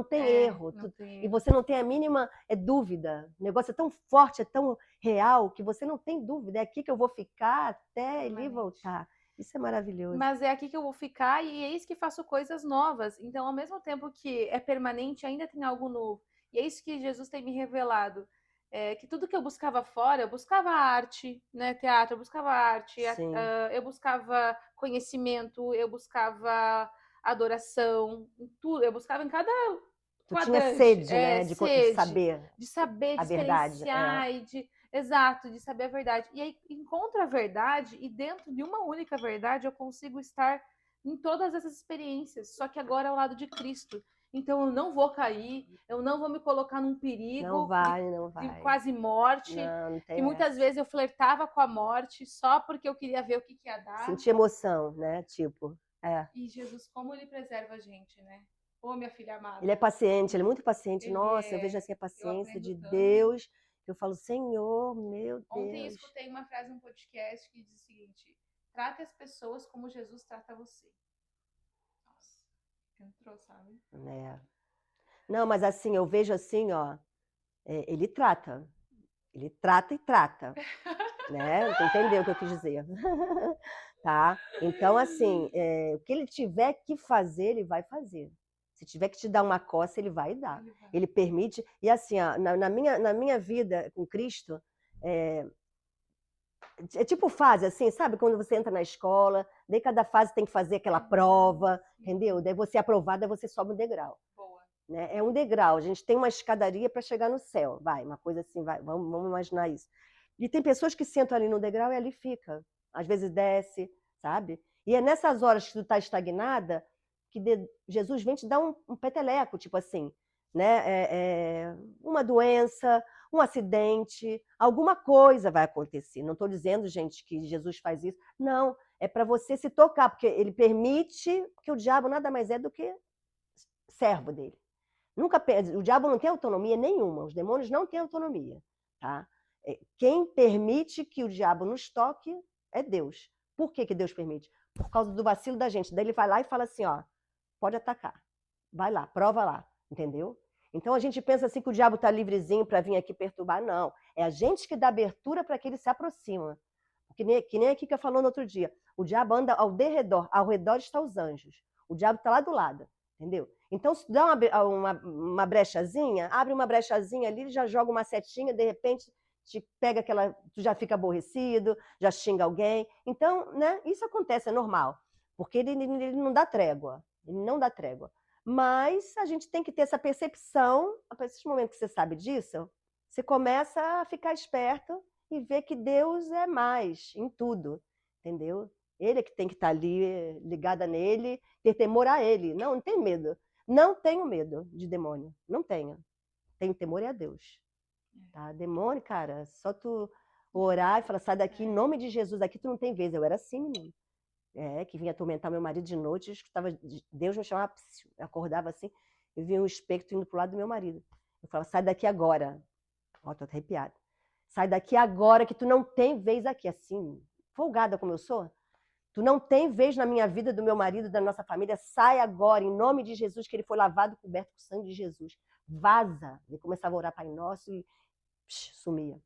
tem erro. E você não tem a mínima dúvida. O negócio é tão forte, é tão real, que você não tem dúvida. É aqui que eu vou ficar até ele voltar. Isso é maravilhoso. Mas é aqui que eu vou ficar e é isso que faço coisas novas. Então, ao mesmo tempo que é permanente, ainda tem algo novo. E é isso que Jesus tem me revelado. Que tudo que eu buscava fora, eu buscava arte, né, teatro, eu buscava arte, eu buscava conhecimento, eu buscava adoração, tudo, eu buscava em cada quadrante. Tu tinha sede, né, de saber. De saber, de a verdade. Exato, de saber a verdade. E aí encontro a verdade e dentro de uma única verdade eu consigo estar em todas essas experiências, só que agora ao lado de Cristo. Então eu não vou cair, eu não vou me colocar num perigo não vai. de quase morte, não tem que muitas vezes eu flertava com a morte só porque eu queria ver o que ia dar. Sentir emoção, né? Tipo, E Jesus, como ele preserva a gente, né? Ô, minha filha amada. Ele é paciente, ele é muito paciente. Nossa, eu vejo assim a paciência de Deus. Eu falo, Senhor, meu Deus. Ontem eu escutei uma frase no podcast que diz o seguinte: trate as pessoas como Jesus trata você. Nossa, entrou, sabe? Não, mas assim, eu vejo assim, ó, ele trata. Ele trata e trata. Né? Tu entendeu o que eu quis dizer? Tá? Então, assim, o que ele tiver que fazer, ele vai fazer. Se tiver que te dar uma coça, ele vai dar. Ele permite. E assim, ó, na minha vida com Cristo, é tipo fase, assim, sabe? Quando você entra na escola, daí cada fase tem que fazer aquela prova, entendeu? Daí você é aprovada, você sobe um degrau. Né? É um degrau, a gente tem uma escadaria para chegar no céu, uma coisa assim, vamos imaginar isso. E tem pessoas que sentam ali no degrau e ali fica. Às vezes desce, sabe? E é nessas horas que tu tá estagnada que Jesus vem te dar um peteleco, tipo assim, né? Uma doença, um acidente, alguma coisa vai acontecer. Não estou dizendo, gente, que Jesus faz isso. Não, é para você se tocar, porque ele permite, que o diabo nada mais é do que servo dele. O diabo não tem autonomia nenhuma, os demônios não têm autonomia, tá? Quem permite que o diabo nos toque é Deus. Por que Deus permite? Por causa do vacilo da gente. Daí ele vai lá e fala assim, ó, pode atacar. Vai lá, prova lá, entendeu? Então a gente pensa assim que o diabo está livrezinho para vir aqui perturbar. Não. É a gente que dá abertura para que ele se aproxima. Que nem a Kika falou no outro dia. O diabo anda ao redor estão os anjos. O diabo está lá do lado, entendeu? Então, se dá uma brechazinha, abre uma brechazinha ali, já joga uma setinha, de repente te pega aquela, tu já fica aborrecido, já xinga alguém. Então, né, isso acontece, é normal, porque ele não dá trégua, ele não dá trégua. Mas a gente tem que ter essa percepção, a partir do momento que você sabe disso, você começa a ficar esperto e ver que Deus é mais em tudo, entendeu? Ele é que tem que estar ali, ligada nele, ter temor a ele. Não tem medo. Não tenho medo de demônio, não tenho. Tenho temor a Deus. Tá? Demônio, cara, só tu orar e falar, sai daqui, em nome de Jesus, aqui tu não tem vez. Eu era assim, menino. Que vinha atormentar meu marido de noite, Deus me chamava, eu acordava assim, eu via um espectro indo pro lado do meu marido. Eu falava, sai daqui agora. Ó, tô arrepiada. Sai daqui agora que tu não tem vez aqui. Assim, folgada como eu sou, tu não tem vez na minha vida, do meu marido, da nossa família. Sai agora, em nome de Jesus, que ele foi lavado, coberto com o sangue de Jesus. Vaza. Ele começava a orar Pai Nosso e sumia.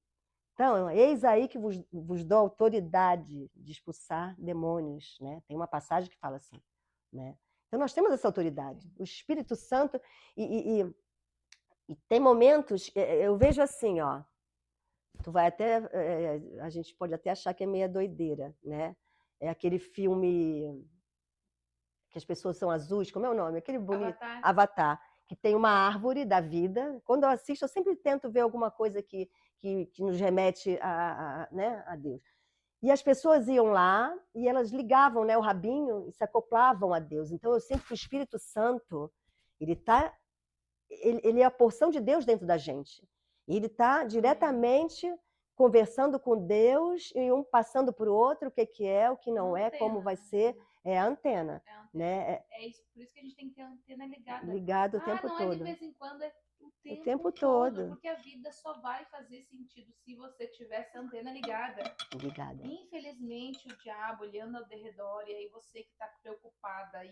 Então, eis aí que vos dou autoridade de expulsar demônios, né? Tem uma passagem que fala assim, né? Então, nós temos essa autoridade. O Espírito Santo, e tem momentos, eu vejo assim, ó, tu vai até, a gente pode até achar que é meia doideira, né? É aquele filme que as pessoas são azuis, como é o nome? Aquele bonito Avatar, que tem uma árvore da vida. Quando eu assisto, eu sempre tento ver alguma coisa que nos remete né, a Deus. E as pessoas iam lá e elas ligavam, né, o rabinho e se acoplavam a Deus. Então eu sinto que o Espírito Santo, ele é a porção de Deus dentro da gente. E ele está diretamente conversando com Deus e um passando para o outro o que é, o que não é, como vai ser. É a antena. Né? Isso, por isso que a gente tem que ter a antena ligada. Ligado o tempo não todo. É de vez em quando, é o tempo todo. Porque a vida só vai fazer sentido se você tivesse a antena ligada. Infelizmente, o diabo, ele anda ao derredor, e aí você que está preocupada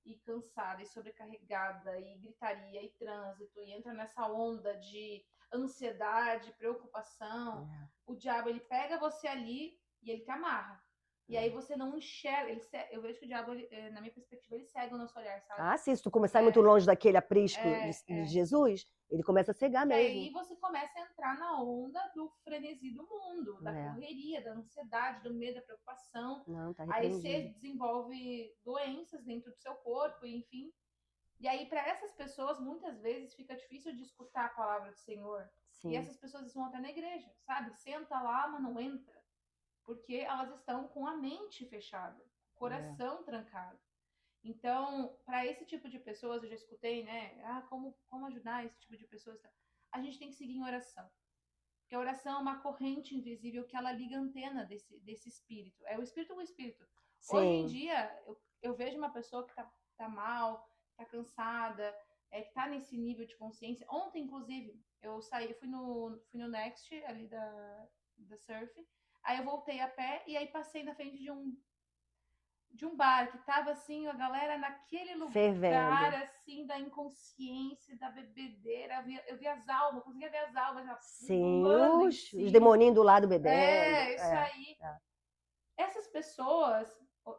e cansada, e sobrecarregada, e gritaria, e trânsito, e entra nessa onda de ansiedade, preocupação, o diabo, ele pega você ali e ele te amarra. E aí você não enxerga, eu vejo que o diabo, na minha perspectiva, ele cega o nosso olhar, sabe? Ah, sim, se tu começar muito longe daquele aprisco de Jesus, ele começa a cegar mesmo. E aí você começa a entrar na onda do frenesi do mundo, da correria, da ansiedade, do medo, da preocupação. Não, tá aí você desenvolve doenças dentro do seu corpo, enfim. E aí, para essas pessoas, muitas vezes fica difícil de escutar a palavra do Senhor. Sim. E essas pessoas vão até na igreja, sabe? Senta lá, mas não entra. Porque elas estão com a mente fechada, o coração trancado. Então, para esse tipo de pessoas, eu já escutei, né? Como ajudar esse tipo de pessoas? A gente tem que seguir em oração. Porque a oração é uma corrente invisível que ela liga a antena desse espírito. É o espírito com o espírito. Sim. Hoje em dia, eu vejo uma pessoa que tá mal, tá cansada, que tá nesse nível de consciência. Ontem, inclusive, eu fui no Next, ali da Surf. Aí eu voltei a pé e aí passei na frente de um bar que tava assim, a galera naquele lugar, fervendo. Assim, da inconsciência, da bebedeira. Eu vi as almas, conseguia ver as almas. Sim, os demoninhos do lado bebendo. Isso aí. Essas pessoas,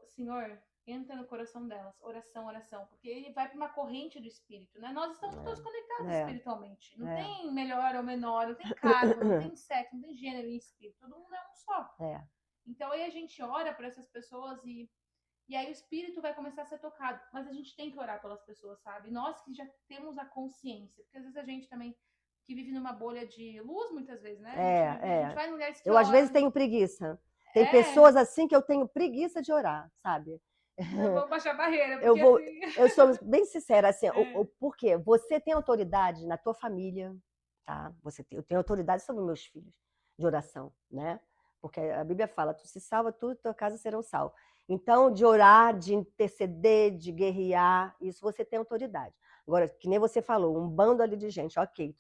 Senhor, entra no coração delas, oração, porque ele vai para uma corrente do espírito, né? Nós estamos todos conectados espiritualmente. Não tem melhor ou menor, não tem cargo, não tem sexo, não tem gênero em espírito. Todo mundo é um só. Então aí a gente ora por essas pessoas e aí o espírito vai começar a ser tocado. Mas a gente tem que orar pelas pessoas, sabe? Nós que já temos a consciência, porque às vezes a gente também que vive numa bolha de luz, muitas vezes, né? A gente vai em lugares que eu às vezes tenho preguiça. Tem pessoas assim que eu tenho preguiça de orar, sabe? Eu vou baixar a barreira. Eu sou bem sincera, assim, por quê? Você tem autoridade na tua família, tá? Eu tenho autoridade sobre meus filhos de oração, né? Porque a Bíblia fala, tu se salva, tu e tua casa serão salvos. Então, de orar, de interceder, de guerrear, isso você tem autoridade. Agora, que nem você falou, um bando ali de gente, ok.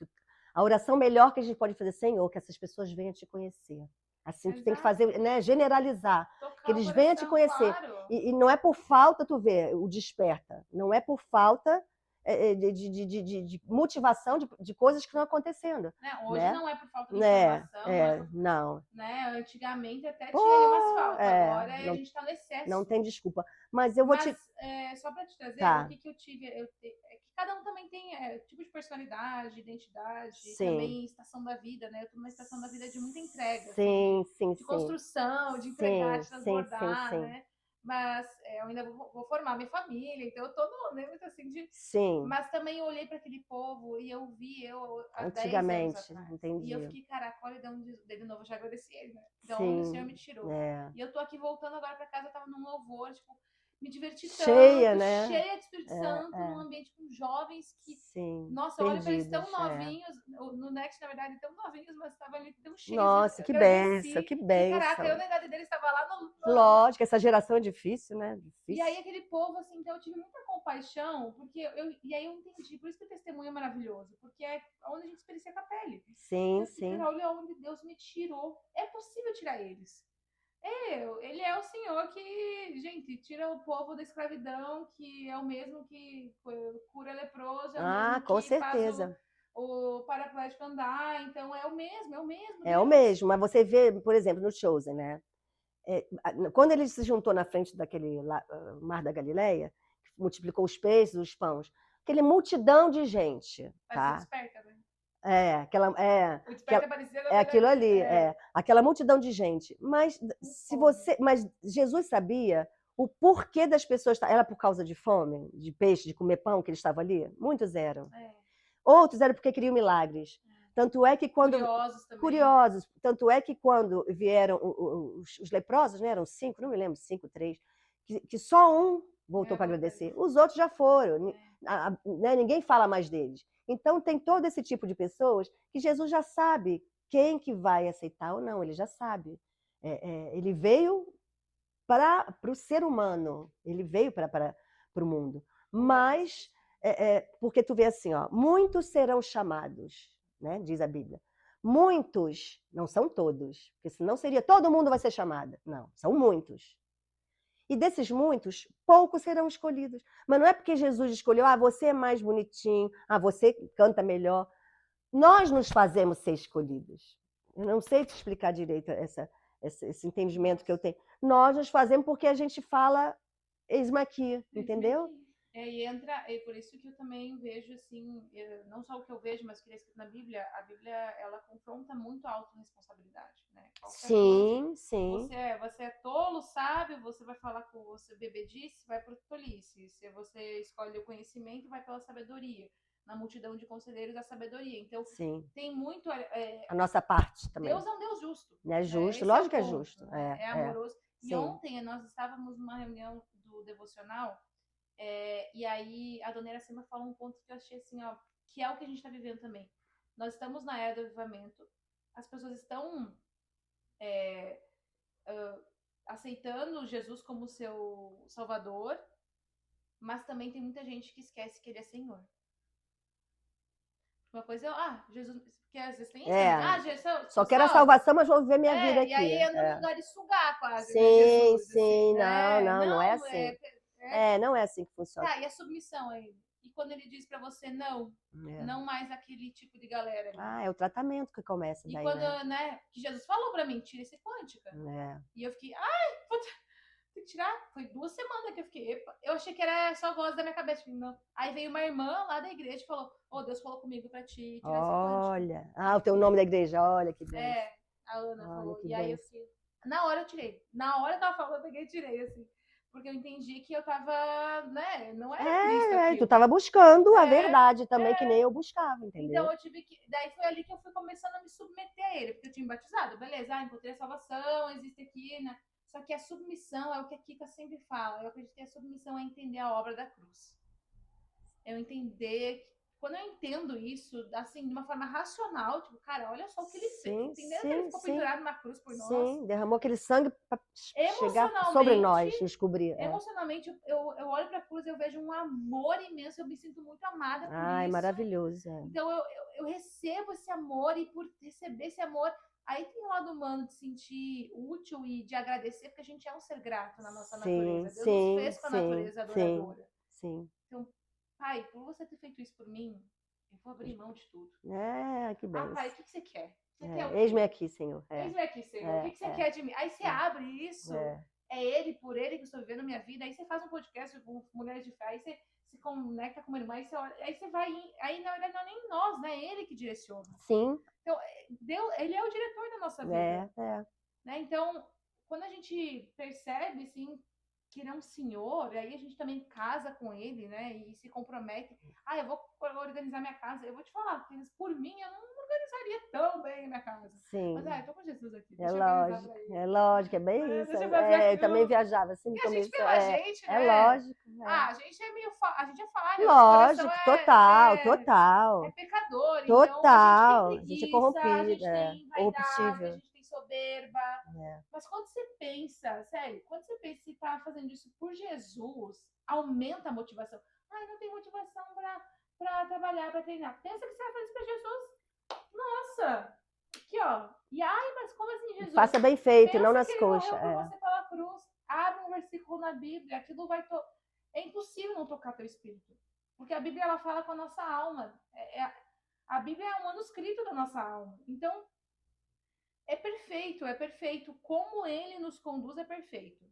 A oração melhor que a gente pode fazer, Senhor, que essas pessoas venham te conhecer. Assim, tu tem que fazer, né, generalizar, que eles venham te conhecer. Claro. E não é por falta, tu vê, o desperta. Não é por falta de motivação de coisas que estão acontecendo, Né? Hoje né? não é por falta de É, informação, não é por, não. né? Antigamente até Pô, tinha ali umas faltas, agora a não, gente está no não excesso. tem desculpa. Mas eu vou Mas te. só para te trazer, o Tá, que, que eu tive, é que cada um também tem tipo de personalidade, identidade, sim. também estação da vida, né? Eu tô numa estação da vida de muita entrega, assim, Sim, sim, de sim. construção, de entregar, Sim, de sim, sim, transbordar, sim. né? Mas eu ainda vou formar minha família, então eu tô no momento assim de. Sim, Mas também eu olhei para aquele povo e eu vi eu há 10 anos antigamente, atrás. E eu entendi. fiquei, caraca, olha de novo, eu já agradeci ele, né? De onde o Senhor me Sim, tirou. é. E eu tô aqui voltando agora para casa, eu tava num louvor, tipo, me diverti Cheia, tanto, né? cheia de Espírito Santo, num ambiente com jovens que, Sim, nossa, eu olho para eles tão perdidos, é. novinhos, no Next, na verdade, tão novinhos, mas estavam ali tão cheios. Eu Nossa, que bênção, agradeci, que falei, caraca, eu bênção. na idade deles estava lá Lógico, essa geração é difícil, né? E aí Difícil. aquele povo, assim, então eu tive muita compaixão, porque e aí eu entendi, por isso que o testemunho é maravilhoso, porque é onde a gente experiencia com a pele. Sim, Eu fiquei, sim. cara, olha onde Deus me tirou. É possível tirar eles. Ele é o Senhor que, gente, tira o povo da escravidão, que é o mesmo que cura leproso, é o Ah, mesmo com que faz certeza. o paraplégico andar, então é o mesmo É o Deus. mesmo, mas você vê, por exemplo, no Chosen, né? Quando ele se juntou na frente daquele Mar da Galileia, multiplicou os peixes, os pães, aquele multidão de gente, Parecia tá? desperta, né? O Aquela, desperta parecia, na é aquilo verdade, ali, aquela multidão de gente. Mas mas Jesus sabia o porquê das pessoas. Era por causa de fome, de peixe, de comer pão que eles estavam ali? Muitos eram. é, Outros eram porque queriam milagres. Tanto é que quando curiosos também. curiosos, tanto é que quando vieram os leprosos, né, eram 5, não me lembro, 5, 3, que só um voltou para agradecer. Os outros já foram, né, ninguém fala mais deles. Então tem todo esse tipo de pessoas que Jesus já sabe quem que vai aceitar ou não, ele já sabe. Ele veio para o ser humano, ele veio para o mundo. Mas, porque tu vê assim, ó, muitos serão chamados, né, diz a Bíblia. Muitos, não são todos, porque senão seria todo mundo vai ser chamado. Não, são muitos. E desses muitos, poucos serão escolhidos. Mas não é porque Jesus escolheu, você é mais bonitinho, você canta melhor. Nós nos fazemos ser escolhidos. Eu não sei te explicar direito esse entendimento que eu tenho. Nós nos fazemos porque a gente fala eis-me aqui, entendeu? E entra, por isso que eu também vejo assim, não só o que eu vejo, mas o que é escrito na Bíblia, a Bíblia ela confronta muito a autorresponsabilidade, né? Qualquer coisa, Sim, sim. você é tolo, sábio, você vai falar com você bebedice, vai por tolice. Se você escolhe o conhecimento, vai pela sabedoria. Na multidão de conselheiros, a sabedoria. Então, Sim. tem muito. A nossa parte também. Deus é um Deus justo. É Né? justo, Esse é o lógico que é ponto. justo. Né? É amoroso. E Sim. ontem nós estávamos numa reunião do devocional e aí a dona Iracema falou um ponto que eu achei assim, ó, que é o que a gente está vivendo também. Nós estamos na era do avivamento, as pessoas estão aceitando Jesus como seu salvador, mas também tem muita gente que esquece que ele é Senhor. Uma coisa é, Jesus, porque às vezes tem isso, Jesus, só quero a salvação, mas vou viver minha vida aqui. E aí entra no lugar de sugar quase, sim, né, Jesus? Sim, assim, não é assim. Não é assim que funciona. Tá, e a submissão aí? E quando ele diz pra você não mais aquele tipo de galera ali. É o tratamento que começa daí, e quando, né, que Jesus falou pra mim, tira esse quântica. E eu fiquei, tem que tirar. Foi 2 semanas que eu fiquei, epa. Eu achei que era só voz da minha cabeça. Não. Aí veio uma irmã lá da igreja e falou, Deus falou comigo pra te tirar esse quântica. Olha, o teu nome da igreja, olha que bem. A Ana falou. E aí eu fiquei, na hora eu tirei. Na hora que ela falou, eu peguei e tirei, assim. Porque eu entendi que eu tava, né, não era Cristo aquilo. Tu tava buscando a verdade também, que nem eu buscava, entendeu? Então eu tive que, daí foi ali que eu fui começando a me submeter a ele, porque eu tinha me batizado, beleza, encontrei a salvação, existe aqui, né? Só que a submissão é o que a Kika sempre fala, eu acredito que a submissão é entender a obra da cruz. Eu entender, quando eu entendo isso, assim, de uma forma racional, tipo, cara, olha só o que ele fez. Entendendo que ele ficou pendurado na cruz por nós. Sim, derramou aquele sangue para chegar sobre nós, nos cobrir. Emocionalmente, eu olho pra cruz e eu vejo um amor imenso, eu me sinto muito amada por isso. É maravilhoso. Então eu recebo esse amor e por receber esse amor, aí tem o lado humano de sentir útil e de agradecer, porque a gente é um ser grato na nossa natureza. Deus nos fez com a natureza adoradora. Sim. Então, Pai, por você ter feito isso por mim, eu vou abrir mão de tudo. Que Ah, pai, benção. o que você quer? Você quer o Eis-me quê? aqui, Senhor. Eis-me aqui, Senhor. O que você quer de mim? Aí você abre isso. É ele, por ele que eu estou vivendo a minha vida. Aí você faz um podcast com Mulheres de Fé. Aí você se conecta com uma irmã. Aí você vai. Aí na verdade não é nem nós, né? É ele que direciona. Sim. Então, Deus, ele é o diretor da nossa vida. Né? Então, quando a gente percebe, assim, que ele é um senhor, aí a gente também casa com ele, né? E se compromete. Ah, eu vou organizar minha casa. Eu vou te falar, por mim, eu não organizaria tão bem a minha casa. Sim. Mas, eu tô com Jesus aqui. É Deixa eu organizar pra lógico, ele. é lógico, é bem isso. Deixa eu fazer aquilo. Eu também viajava assim no Porque a gente, começo. pela gente, né? É lógico. A gente é meio a gente é falha, nosso coração Lógico, total, total. é pecador. Então Total. a gente A tem gente é preguiça, a corrompida, gente tem vaidade, a corruptível. gente tem soberba. Mas quando você pensa, sério, quando você pensa que tá fazendo isso por Jesus, aumenta a motivação. Ai, não tem motivação pra trabalhar, pra treinar. Pensa que você vai fazer isso pra Jesus. Nossa! Aqui, ó. E ai, mas como assim, Jesus? Faça bem feito, Pensa não nas que ele coxas. morreu por você pela cruz. Abre um versículo na Bíblia, aquilo vai... É impossível não tocar teu espírito. Porque a Bíblia, ela fala com a nossa alma. A Bíblia é um manuscrito da nossa alma. Então, é perfeito. Como ele nos conduz é perfeito.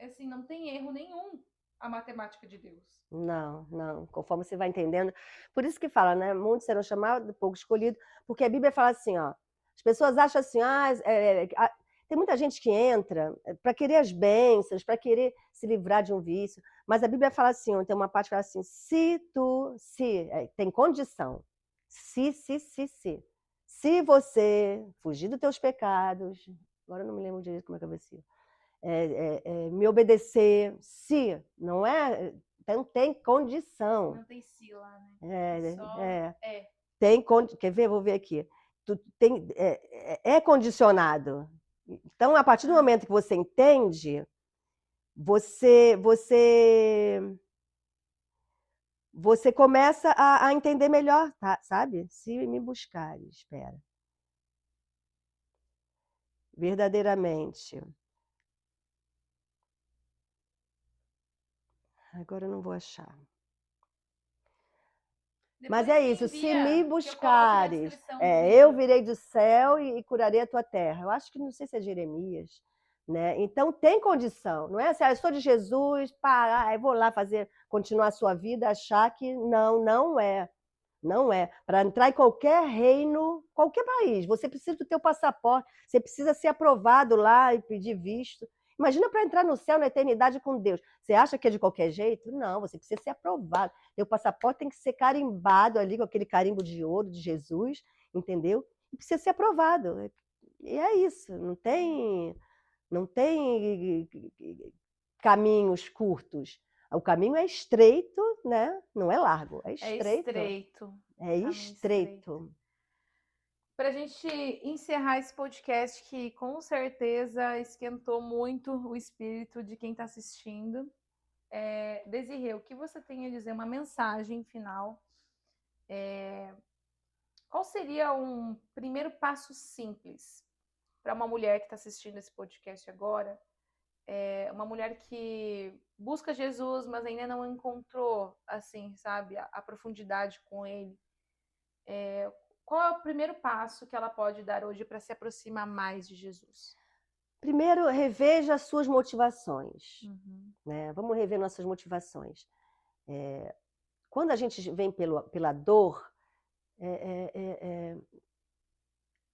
Assim, não tem erro nenhum a matemática de Deus. Não, não. Conforme você vai entendendo. Por isso que fala, né? Muitos serão chamados, pouco escolhidos. Porque a Bíblia fala assim, ó. As pessoas acham assim, tem muita gente que entra para querer as bênçãos, para querer se livrar de um vício. Mas a Bíblia fala assim, tem uma parte que fala assim, tem condição. Se você fugir dos teus pecados, agora eu não me lembro direito como é que eu venci. Me obedecer, se, não é? Então tem condição. Não tem se lá, né? Quer ver? Vou ver aqui. É condicionado. Então, a partir do momento que você entende, você começa a entender melhor, tá? Sabe? Se me buscares, espera. Verdadeiramente. Agora eu não vou achar. Mas é isso, se me buscares, eu virei do céu e curarei a tua terra. Eu acho que não sei se é Jeremias, né? Então tem condição, não é assim, eu sou de Jesus, eu vou lá continuar a sua vida, achar que não é. Não é. Para entrar em qualquer reino, qualquer país, você precisa do teu passaporte, você precisa ser aprovado lá e pedir visto. Imagina para entrar no céu na eternidade com Deus. Você acha que é de qualquer jeito? Não, você precisa ser aprovado. Teu passaporte tem que ser carimbado ali com aquele carimbo de ouro de Jesus, entendeu? E precisa ser aprovado. E é isso, não tem caminhos curtos. O caminho é estreito, né? Não é largo, é estreito. É estreito. Para a gente encerrar esse podcast, que com certeza esquentou muito o espírito de quem está assistindo. Desirê, o que você tem a dizer? Uma mensagem final. Qual seria um primeiro passo simples para uma mulher que está assistindo esse podcast agora? Uma mulher que busca Jesus, mas ainda não encontrou, assim, sabe, a profundidade com ele. Qual é o primeiro passo que ela pode dar hoje para se aproximar mais de Jesus? Primeiro, reveja as suas motivações. Né? Vamos rever nossas motivações. Quando a gente vem pela dor,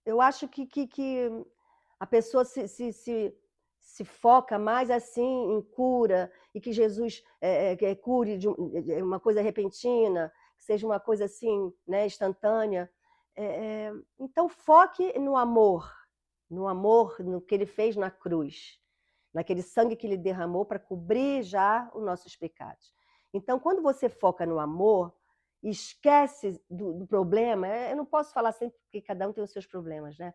eu acho que a pessoa se foca mais assim em cura e que Jesus cure de uma coisa repentina, que seja uma coisa assim, né, instantânea. Então foque no amor, no que ele fez na cruz, naquele sangue que ele derramou para cobrir já os nossos pecados. Então, quando você foca no amor, esquece do problema, eu não posso falar sempre porque cada um tem os seus problemas, né?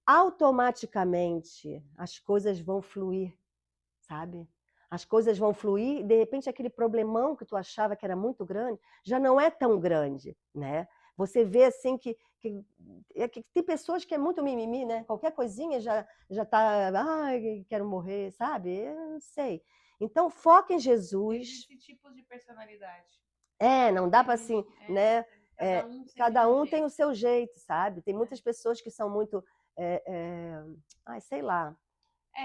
Automaticamente as coisas vão fluir, sabe? As coisas vão fluir e de repente aquele problemão que tu achava que era muito grande já não é tão grande, né? Você vê assim que tem pessoas que é muito mimimi, né? Qualquer coisinha já tá, quero morrer, sabe? Eu não sei. Então foca em Jesus. Existem tipos de personalidade. Não dá Tem para assim, gente, né? cada um sempre Cada de um um tem jeito. o seu jeito, sabe? Tem muitas pessoas que são muito, é, é, ai, sei lá.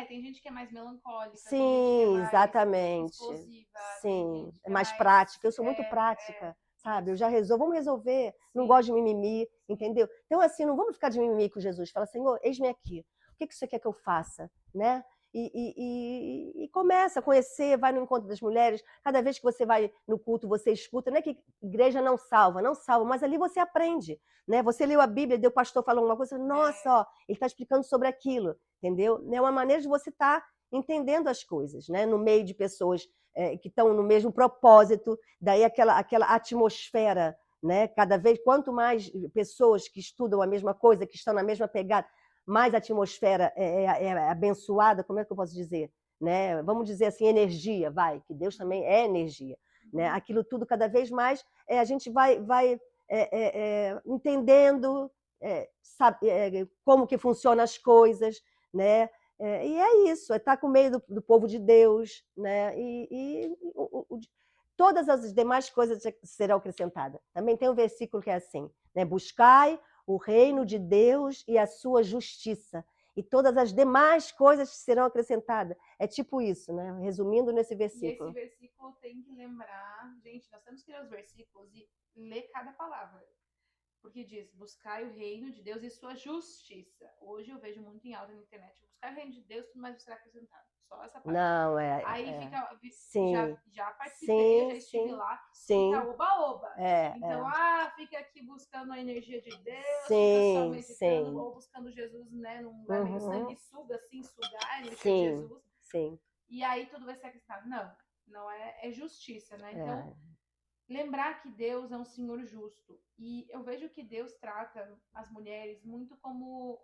Tem gente que é mais melancólica, tem gente que é Sim, mais exatamente. explosiva, tem Sim, gente é que é mais mais. prática. Eu sou muito prática, sabe? Eu já Isso. resolvo, vamos resolver. Não Sim, gosto de mimimi, sim. entendeu? Então, assim, não vamos ficar de mimimi com Jesus. Fala, Senhor, eis-me aqui. O que que você quer que eu faça, né? E começa a conhecer, vai no encontro das mulheres. Cada vez que você vai no culto, você escuta. Não é que igreja não salva, não salva, mas ali você aprende, né? Você leu a Bíblia, deu o pastor falou uma coisa, nossa, ó, ele está explicando sobre aquilo, entendeu? É uma maneira de você estar entendendo as coisas, né? No meio de pessoas que estão no mesmo propósito, daí aquela atmosfera, né? Cada vez, quanto mais pessoas que estudam a mesma coisa, que estão na mesma pegada, mais a atmosfera é abençoada, como é que eu posso dizer? Né? Vamos dizer assim, energia, vai, que Deus também é energia. Né? Aquilo tudo, cada vez mais, a gente vai entendendo sabe, como que funcionam as coisas, né? E é isso, é estar com o meio do povo de Deus, né? Todas as demais coisas serão acrescentadas. Também tem um versículo que é assim, né? Buscai o reino de Deus e a sua justiça, e todas as demais coisas serão acrescentadas. É tipo isso, né? Resumindo nesse E esse versículo. versículo tem que lembrar, gente, nós temos que ler os versículos e ler cada palavra. Porque diz, buscai o reino de Deus e sua justiça. Hoje eu vejo muito em alta na internet, buscar o reino de Deus, tudo mais será acrescentado. Só essa parte. Não, Aí fica, sim, já participei, sim, já estive sim, lá, fica sim, oba-oba. é, Então, é, fica aqui buscando a energia de Deus, fica só sim, meditando sim, ou buscando Jesus, né, num lugar meio uhum, sanguessuga, assim, sugar a energia de sim, Jesus. sim, E aí tudo vai ser acrescentado. Não, não é justiça, né? Então, é, lembrar que Deus é um Senhor justo. E eu vejo que Deus trata as mulheres muito como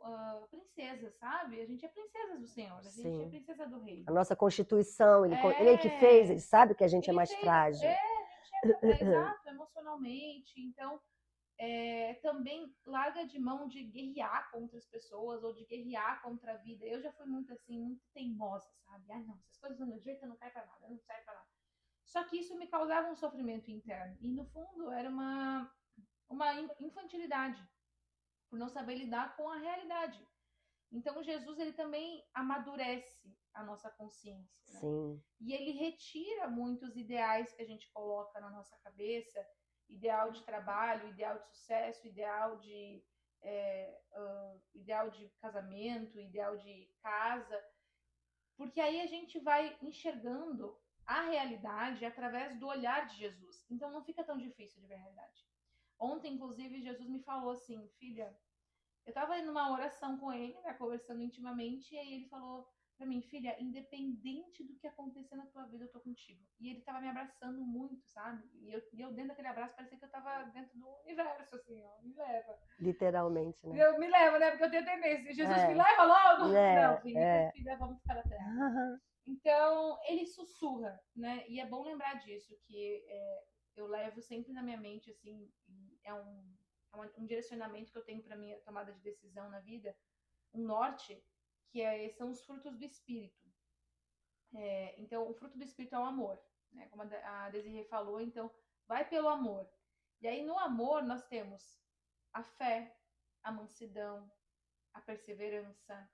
princesas, sabe? A gente é princesas do Senhor, a gente é sim. princesa do A reino. nossa Constituição, ele é que fez, ele É, sabe que a gente é ele mais fez, frágil. a gente exato, emocionalmente. Então, também larga de mão de guerrear contra as pessoas ou de guerrear contra a vida. Eu já fui muito assim, muito teimosa, sabe? Não, essas coisas do meu jeito não cai pra nada, não sai pra nada. Só que isso me causava um sofrimento interno. E no fundo era uma infantilidade, por não saber lidar com a realidade. Então Jesus ele também amadurece a nossa consciência, né? Sim, E ele retira muitos ideais que a gente coloca na nossa cabeça, ideal de trabalho, ideal de sucesso, ideal de casamento, ideal de casa, porque aí a gente vai enxergando a realidade através do olhar de Jesus. Então não fica tão difícil de ver a realidade. Ontem, inclusive, Jesus me falou assim, filha, eu estava em uma oração com ele, né, conversando intimamente, e aí ele falou pra mim, filha, independente do que acontecer na tua vida, eu tô contigo. E ele tava me abraçando muito, sabe? E eu dentro daquele abraço parecia que eu tava dentro do universo, assim, ó, me leva. literalmente, né? Eu me leva, né? Porque eu tenho tendência. Jesus me É, leva logo! Não, é, fica, é. filha, vamos ficar na terra. Então, ele sussurra, né? E é bom lembrar disso, que eu levo sempre na minha mente, assim, um direcionamento que eu tenho para minha tomada de decisão na vida, um norte, são os frutos do Espírito. Então, o fruto do Espírito é o amor, né? Como a Desirê falou, então, vai pelo amor. E aí, no amor, nós temos a fé, a mansidão, a perseverança,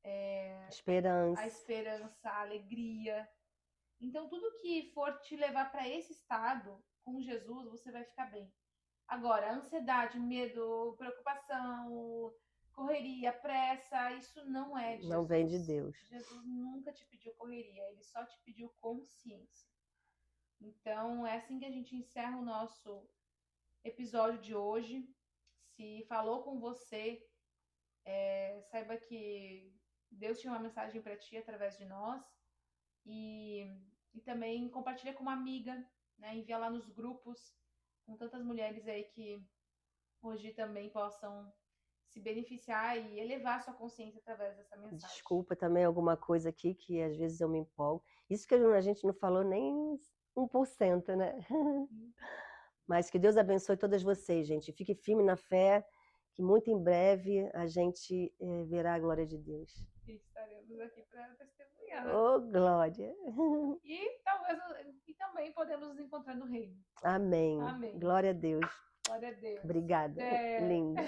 a Esperança. esperança, a alegria. Então, tudo que for te levar para esse estado com Jesus, você vai ficar bem. Agora, ansiedade, medo, preocupação, correria, pressa, isso não é de Não vem de Jesus. Deus. Jesus nunca te pediu correria, ele só te pediu consciência. Então, é assim que a gente encerra o nosso episódio de hoje. Se falou com você, saiba que Deus tinha uma mensagem para ti através de nós. E também compartilha com uma amiga, né? Envia lá nos grupos, com tantas mulheres aí que hoje também possam se beneficiar e elevar sua consciência através dessa mensagem. Desculpa também alguma coisa aqui que às vezes eu me empolgo. Isso que a gente não falou nem 1%, né? Mas que Deus abençoe todas vocês, gente. Fique firme na fé, que muito em breve a gente verá a glória de Deus. E estaremos aqui para testemunhar. Oh, glória! E talvez, também podemos nos encontrar no reino. Amém. Amém. Glória a Deus. Glória a Deus. Obrigada. É. Linda.